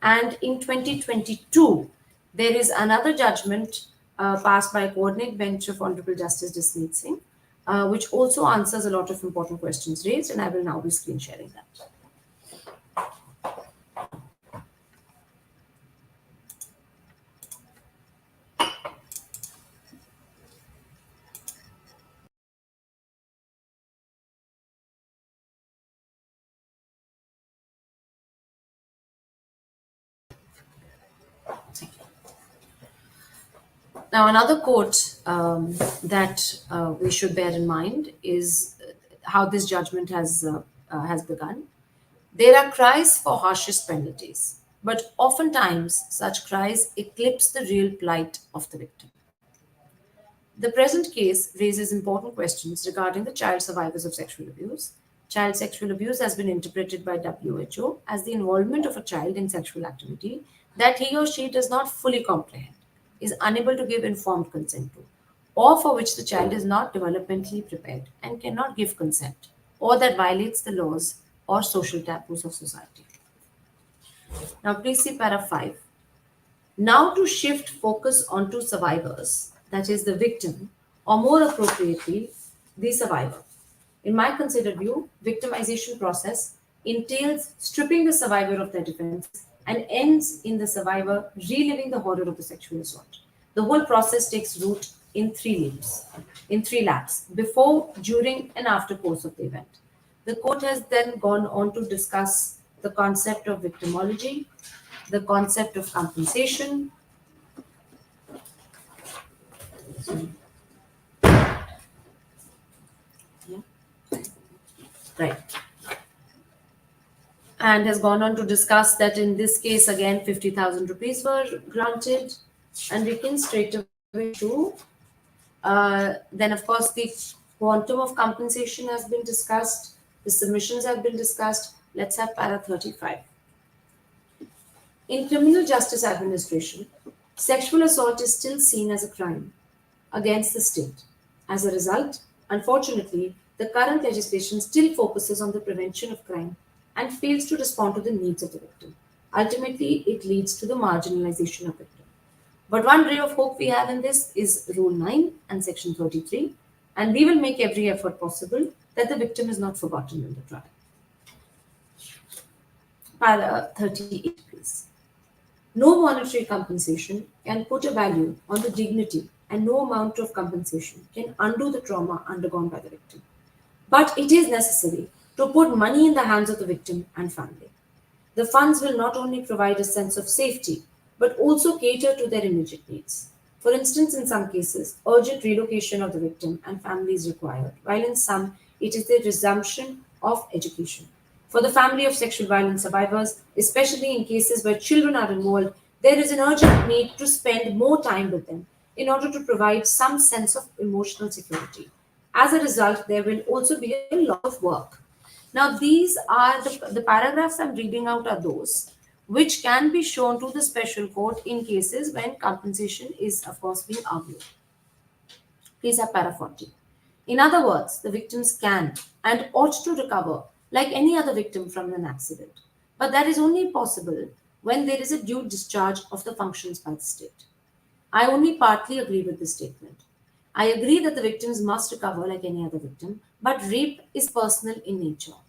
and in 2022, there is another judgment passed by a coordinate bench of Honorable Justice Dslsa, which also answers a lot of important questions raised, and I will now be screen sharing that. Now, another quote that we should bear in mind is how this judgment has begun. There are cries for harshest penalties, but oftentimes such cries eclipse the real plight of the victim. The present case raises important questions regarding the child survivors of sexual abuse. Child sexual abuse has been interpreted by WHO as the involvement of a child in sexual activity that he or she does not fully comprehend, is unable to give informed consent to, or for which the child is not developmentally prepared and cannot give consent, or that violates the laws or social taboos of society. Now, please see para 5. Now, to shift focus onto survivors, that is the victim, or more appropriately, the survivor. In my considered view, victimization process entails stripping the survivor of their defense and ends in the survivor reliving the horror of the sexual assault. The whole process takes root in three laps, before, during, and after course of the event. The court has then gone on to discuss the concept of victimology, the concept of compensation, right, and has gone on to discuss that in this case again 50,000 rupees were granted, and we can straight away to then of course the quantum of compensation has been discussed, the submissions have been discussed. Let's have para 35. In criminal justice administration, sexual assault is still seen as a crime against the state. As a result, unfortunately, the current legislation still focuses on the prevention of crime and fails to respond to the needs of the victim. Ultimately, it leads to the marginalization of victim. But one ray of hope we have in this is Rule 9 and Section 33, and we will make every effort possible that the victim is not forgotten in the trial. Para 38, please. No monetary compensation can put a value on the dignity, and no amount of compensation can undo the trauma undergone by the victim. But it is necessary to put money in the hands of the victim and family. The funds will not only provide a sense of safety, but also cater to their immediate needs. For instance, in some cases, urgent relocation of the victim and family is required, while in some, it is the resumption of education. For the family of sexual violence survivors, especially in cases where children are involved, there is an urgent need to spend more time with them in order to provide some sense of emotional security. As a result, there will also be a lot of work. Now, these are the paragraphs I'm reading out are those which can be shown to the special court in cases when compensation is, of course, being argued. Please have para 40. In other words, the victims can and ought to recover like any other victim from an accident. But that is only possible when there is a due discharge of the functions by the state. I only partly agree with this statement. I agree that the victims must recover like any other victim, but rape is personal in nature.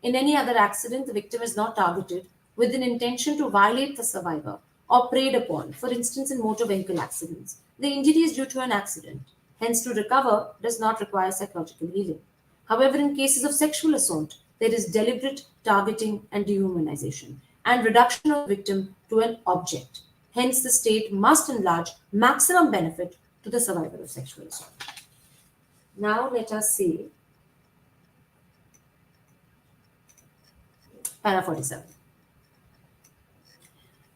In any other accident, the victim is not targeted with an intention to violate the survivor or preyed upon. For instance, in motor vehicle accidents, the injury is due to an accident. Hence, to recover does not require psychological healing. However, in cases of sexual assault, there is deliberate targeting and dehumanization and reduction of the victim to an object. Hence, the state must enlarge maximum benefit to the survivor of sexual assault. Now, let us see para 47.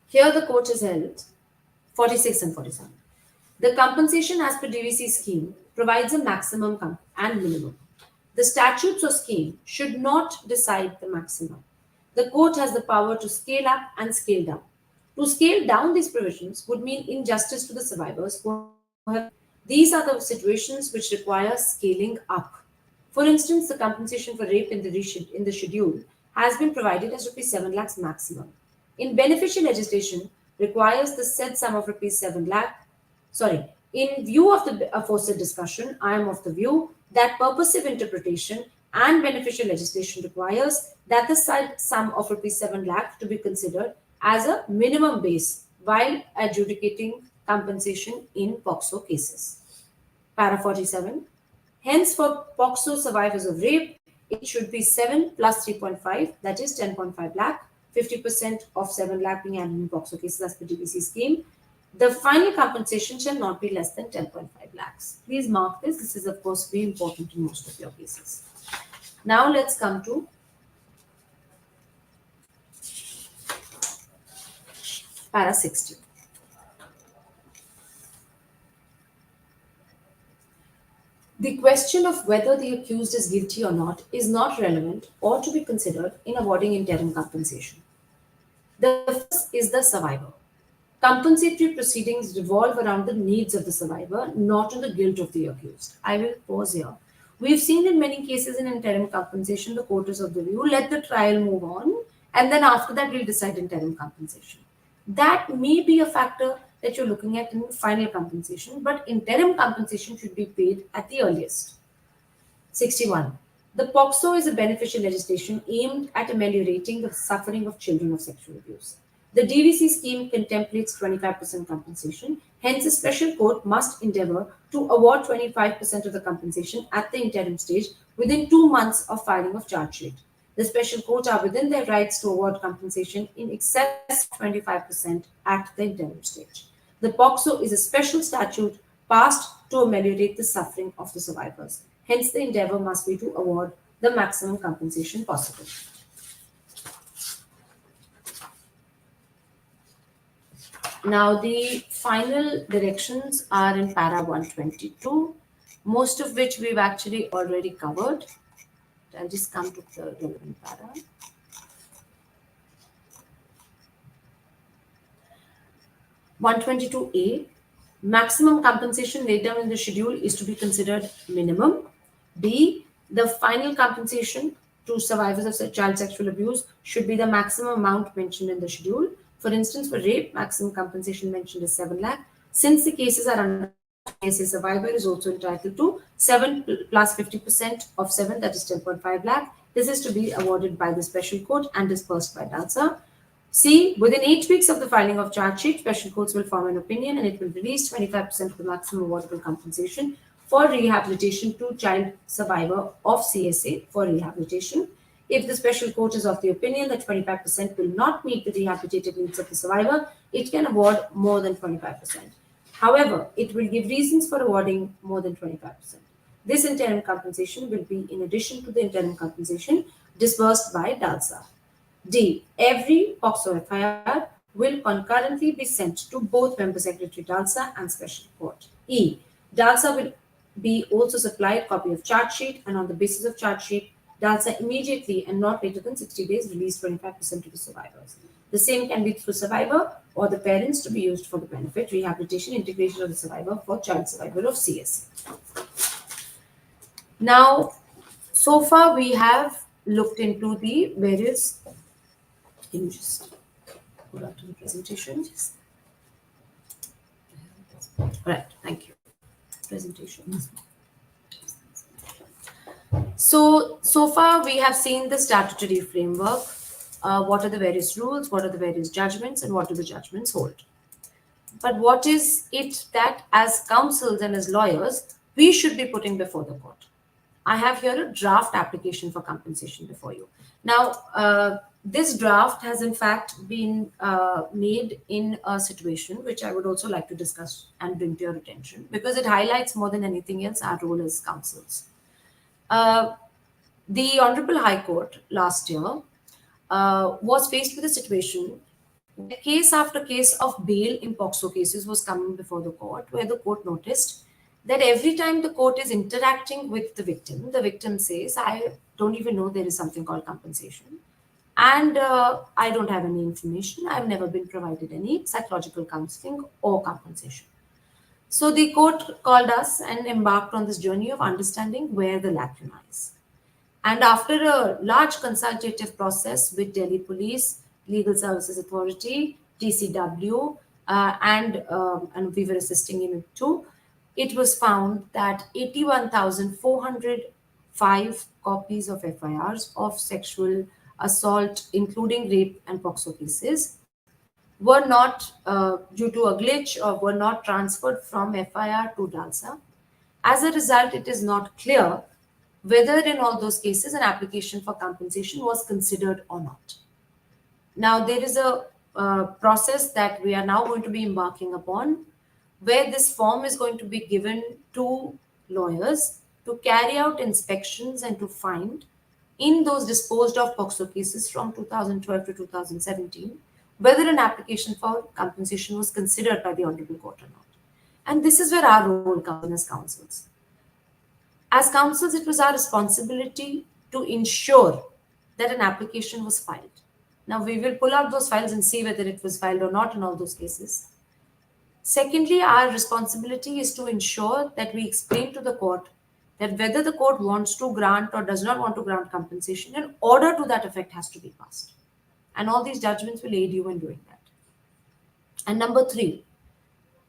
Here, the court has held 46 and 47. The compensation as per DVC scheme provides a maximum and minimum. The statutes or scheme should not decide the maximum. The court has the power to scale up and scale down. To scale down these provisions would mean injustice to the survivors who These are the situations which require scaling up. For instance, the compensation for rape in the schedule has been provided as rupees 7 lakhs maximum. In beneficial legislation, requires the said sum of rupees 7 lakh. Sorry, in view of the aforesaid discussion, I am of the view that purposive interpretation and beneficial legislation requires that the said sum of rupees 7 lakh to be considered as a minimum base while adjudicating compensation in POXO cases. Para 47. Hence, for POXO survivors of rape, it should be 7 plus 3.5, that is 10.5 lakh, 50% of 7 lakh being added in POXO cases as per DVC scheme. The final compensation shall not be less than 10.5 lakhs. Please mark this. This is, of course, very important in most of your cases. Now, let's come to Para 60. The question of whether the accused is guilty or not is not relevant or to be considered in awarding interim compensation. The first is the survivor. Compensatory proceedings revolve around the needs of the survivor, not on the guilt of the accused. I will pause here. We've seen in many cases in interim compensation, the court is of the view, let the trial move on, and then after that, we'll decide interim compensation. That may be a factor that you're looking at in final compensation, but interim compensation should be paid at the earliest. 61. The POXO is a beneficial legislation aimed at ameliorating the suffering of children of sexual abuse. The DVC scheme contemplates 25% compensation. Hence, a special court must endeavor to award 25% of the compensation at the interim stage within 2 months of filing of charge sheet. The special court are within their rights to award compensation in excess of 25% at the interim stage. The POXO is a special statute passed to ameliorate the suffering of the survivors. Hence, the endeavor must be to award the maximum compensation possible. Now, the final directions are in Para 122, most of which we've actually already covered. I'll just come to the relevant para. (122A). Maximum compensation laid down in the schedule is to be considered minimum. B. The final compensation to survivors of child sexual abuse should be the maximum amount mentioned in the schedule. For instance, for rape, maximum compensation mentioned is 7 lakh. Since the cases are under a survivor is also entitled to 7 plus 50% of 7, that is 10.5 lakh. This is to be awarded by the special court and dispersed by Dlsa. C. Within 8 weeks of the filing of charge sheet, special courts will form an opinion and it will release 25% of the maximum awardable compensation for rehabilitation to child survivor of CSA for rehabilitation. If the special court is of the opinion that 25% will not meet the rehabilitative needs of the survivor, it can award more than 25%. However, it will give reasons for awarding more than 25%. This interim compensation will be in addition to the interim compensation disbursed by Dlsa. D. Every POXO FIR will concurrently be sent to both Member Secretary Dlsa and Special Court. E. Dlsa will be also supplied copy of charge sheet, and on the basis of charge sheet, Dlsa immediately and not later than 60 days release 25% to the survivors. The same can be through survivor or the parents to be used for the benefit, rehabilitation, integration of the survivor for child survivor of CS. Now, so far we have looked into the various. Can you just go back to the presentation? Yes. All right, thank you. Presentation. So far we have seen the statutory framework. What are the various rules? What are the various judgments? And what do the judgments hold? But what is it that as counsels and as lawyers, we should be putting before the court? I have here a draft application for compensation before you. Now, this draft has in fact been made in a situation which I would also like to discuss and bring to your attention because it highlights more than anything else our role as counsels. The Honorable High Court last year was faced with a situation where case after case of bail in POXO cases was coming before the court, where the court noticed that every time the court is interacting with the victim says, I don't even know there is something called compensation. And I don't have any information. I've never been provided any psychological counseling or compensation. So the court called us and embarked on this journey of understanding where the lacuna is. And after a large consultative process with Delhi Police, Legal Services Authority, DCW, and we were assisting in it too, it was found that 81,405 copies of FIRs of sexual assault, including rape and POXO cases, were not, due to a glitch, or were not transferred from FIR to Dlsa. As a result, it is not clear whether in all those cases an application for compensation was considered or not. Now, there is a process that we are now going to be embarking upon, where this form is going to be given to lawyers to carry out inspections and to find in those disposed of POXO cases from 2012 to 2017 whether an application for compensation was considered by the Honorable Court or not. And this is where our role comes in as counsels. As counsels, it was our responsibility to ensure that an application was filed. Now, we will pull out those files and see whether it was filed or not in all those cases. Secondly, our responsibility is to ensure that we explain to the court that whether the court wants to grant or does not want to grant compensation, an order to that effect has to be passed. And all these judgments will aid you in doing that. And number three,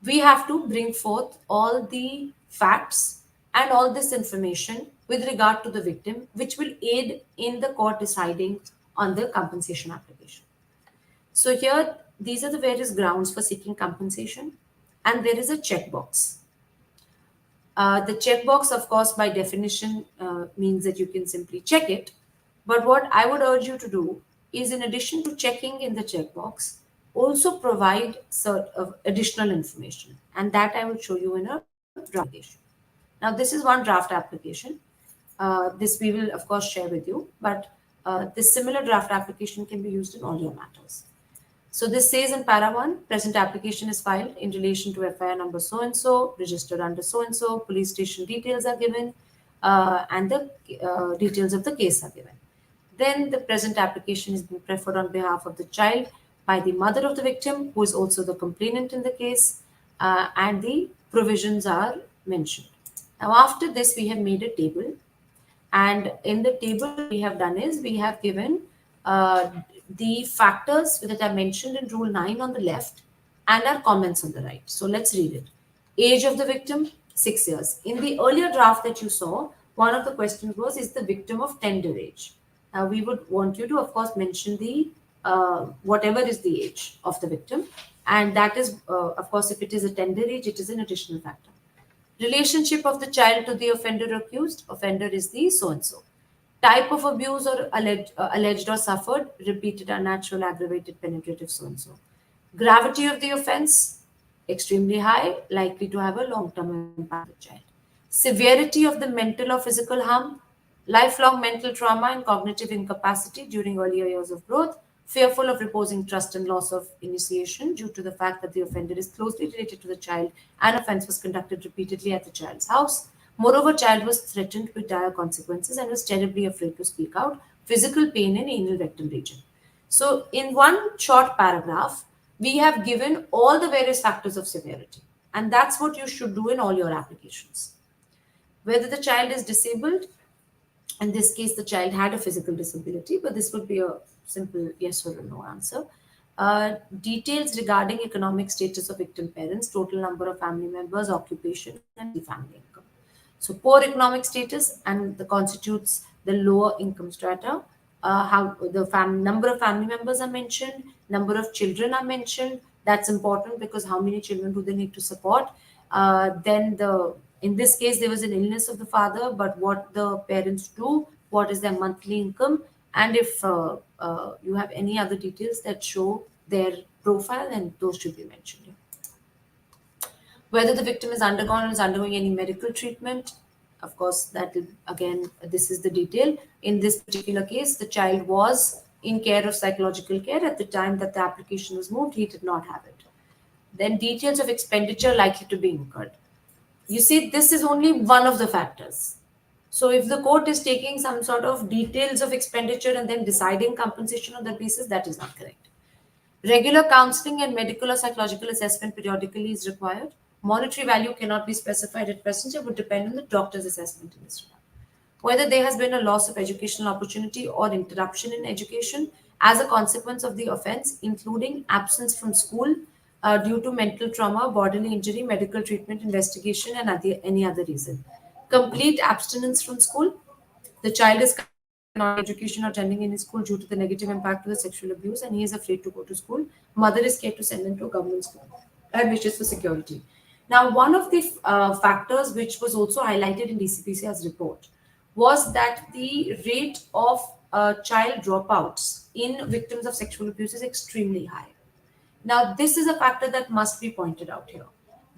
we have to bring forth all the facts and all this information with regard to the victim, which will aid in the court deciding on the compensation application. So here, these are the various grounds for seeking compensation, and there is a checkbox. The checkbox, of course, by definition, means that you can simply check it. But what I would urge you to do is, in addition to checking in the checkbox, also provide additional information. And that I will show you in a draft application. Now, this is one draft application. This we will, of course, share with you. But this similar draft application can be used in all your matters. So this says in para 1, present application is filed in relation to FIR number so-and-so, registered under so-and-so, police station details are given, and the details of the case are given. Then the present application is being preferred on behalf of the child by the mother of the victim, who is also the complainant in the case, and the provisions are mentioned. Now, after this, we have made a table. And in the table, we have done is we have given the factors that are mentioned in Rule 9 on the left and our comments on the right. So let's read it. Age of the victim, 6 years. In the earlier draft that you saw, one of the questions was, is the victim of tender age? Now, we would want you to, of course, mention the whatever is the age of the victim. And that is, of course, if it is a tender age, it is an additional factor. Relationship of the child to the offender accused. Offender is the so-and-so. Type of abuse or alleged or suffered, repeated, unnatural, aggravated, penetrative, so-and-so. Gravity of the offense, extremely high, likely to have a long-term impact on the child. Severity of the mental or physical harm, lifelong mental trauma and cognitive incapacity during earlier years of growth, fearful of reposing trust and loss of initiation due to the fact that the offender is closely related to the child and offense was conducted repeatedly at the child's house. Moreover, child was threatened with dire consequences and was terribly afraid to speak out, physical pain in anal rectum region. So in one short paragraph, we have given all the various factors of severity. And that's what you should do in all your applications. Whether the child is disabled, in this case, the child had a physical disability, but this would be a simple yes or no answer. Details regarding economic status of victim parents, total number of family members, occupation, and the family income. So poor economic status and the constitutes the lower income strata. How the number of family members are mentioned, number of children are mentioned. That's important because how many children do they need to support? In this case, there was an illness of the father, but what the parents do, what is their monthly income, and if you have any other details that show their profile, then those should be mentioned here. Whether the victim is undergone or is undergoing any medical treatment, of course, that will, again, this is the detail. In this particular case, the child was in care of psychological care at the time that the application was moved. He did not have it. Then details of expenditure likely to be incurred. You see, this is only one of the factors. So if the court is taking some sort of details of expenditure and then deciding compensation on that basis, that is not correct. Regular counseling and medical or psychological assessment periodically is required. Monetary value cannot be specified at present. It would depend on the doctor's assessment in this regard. Whether there has been a loss of educational opportunity or interruption in education as a consequence of the offense, including absence from school due to mental trauma, bodily injury, medical treatment, investigation, and any other reason. Complete abstinence from school. The child is not education or attending any school due to the negative impact of the sexual abuse, and he is afraid to go to school. Mother is scared to send him to a government school and wishes for security. Now, one of the factors which was also highlighted in DCPCR's report was that the rate of child dropouts in victims of sexual abuse is extremely high. Now, this is a factor that must be pointed out here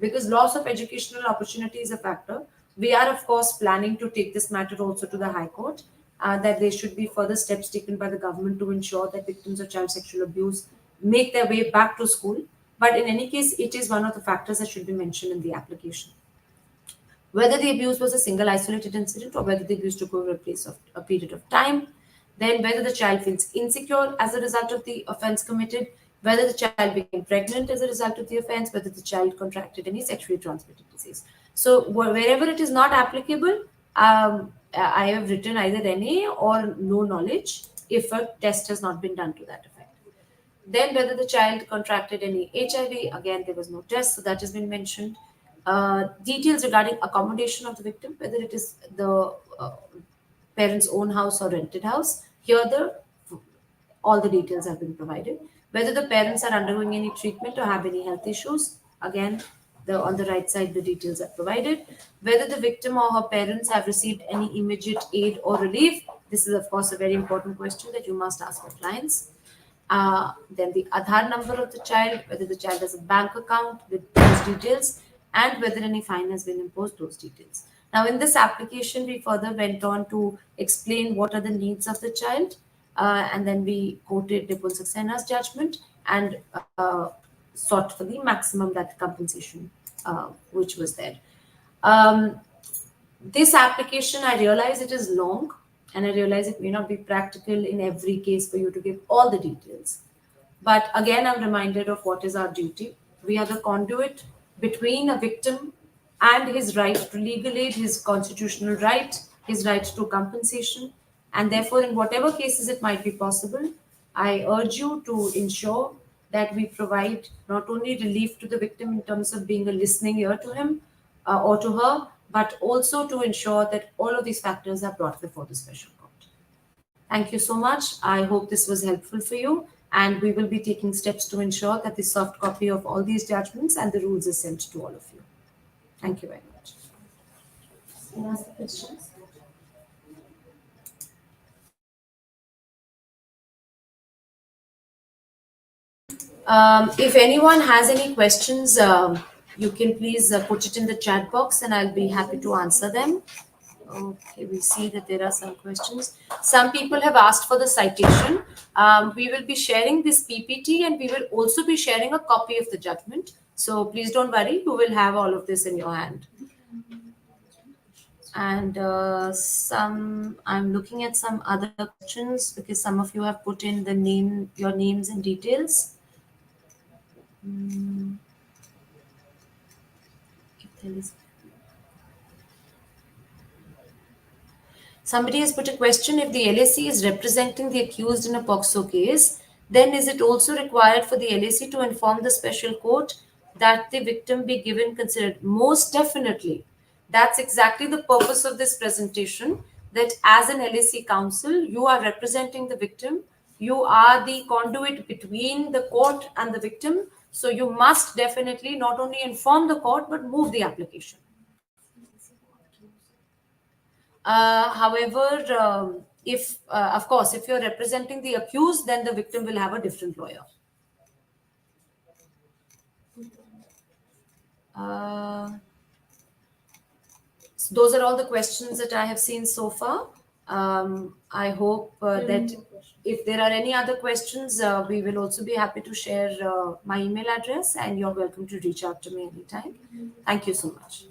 because loss of educational opportunity is a factor. We are, of course, planning to take this matter also to the High Court, that there should be further steps taken by the government to ensure that victims of child sexual abuse make their way back to school. But in any case, it is one of the factors that should be mentioned in the application. Whether the abuse was a single isolated incident or whether the abuse took over a period of time, then whether the child feels insecure as a result of the offense committed, whether the child became pregnant as a result of the offense, whether the child contracted any sexually transmitted disease. So wherever it is not applicable, I have written either NA or no knowledge if a test has not been done to that effect. Then whether the child contracted any HIV, again, there was no test, so that has been mentioned. Details regarding accommodation of the victim, whether it is the parent's own house or rented house. Here, all the details have been provided. Whether the parents are undergoing any treatment or have any health issues, again, on the right side, the details are provided. Whether the victim or her parents have received any immediate aid or relief. This is, of course, a very important question that you must ask your clients. Then the Aadhaar number of the child, whether the child has a bank account with those details, and whether any fine has been imposed, those details. Now, in this application, we further went on to explain what are the needs of the child, and then we quoted Dipul Saxena's judgment and sought for the maximum that compensation which was there. This application, I realize it is long, and I realize it may not be practical in every case for you to give all the details. But again, I'm reminded of what is our duty. We are the conduit between a victim and his right to legal aid, his constitutional right, his right to compensation. And therefore, in whatever cases it might be possible, I urge you to ensure that we provide not only relief to the victim in terms of being a listening ear to him or to her, but also to ensure that all of these factors are brought before the special court. Thank you so much. I hope this was helpful for you, and we will be taking steps to ensure that the soft copy of all these judgments and the rules is sent to all of you. Thank you very much. Can I ask the questions? If anyone has any questions, you can please put it in the chat box and I'll be happy to answer them. Okay, we see that there are some questions. Some people have asked for the citation. We will be sharing this PPT and we will also be sharing a copy of the judgment. So please don't worry, you will have all of this in your hand. And I'm looking at some other questions because some of you have put in your names and details. Somebody has put a question: if the LAC is representing the accused in a POCSO case, then is it also required for the LAC to inform the special court that the victim be given considered? Most definitely. That's exactly the purpose of this presentation, that as an LAC counsel, you are representing the victim. You are the conduit between the court and the victim. So you must definitely not only inform the court, but move the application. However, if, of course, if you're representing the accused, then the victim will have a different lawyer. So those are all the questions that I have seen so far. I hope that if there are any other questions, we will also be happy to share my email address, and you're welcome to reach out to me anytime. Thank you so much.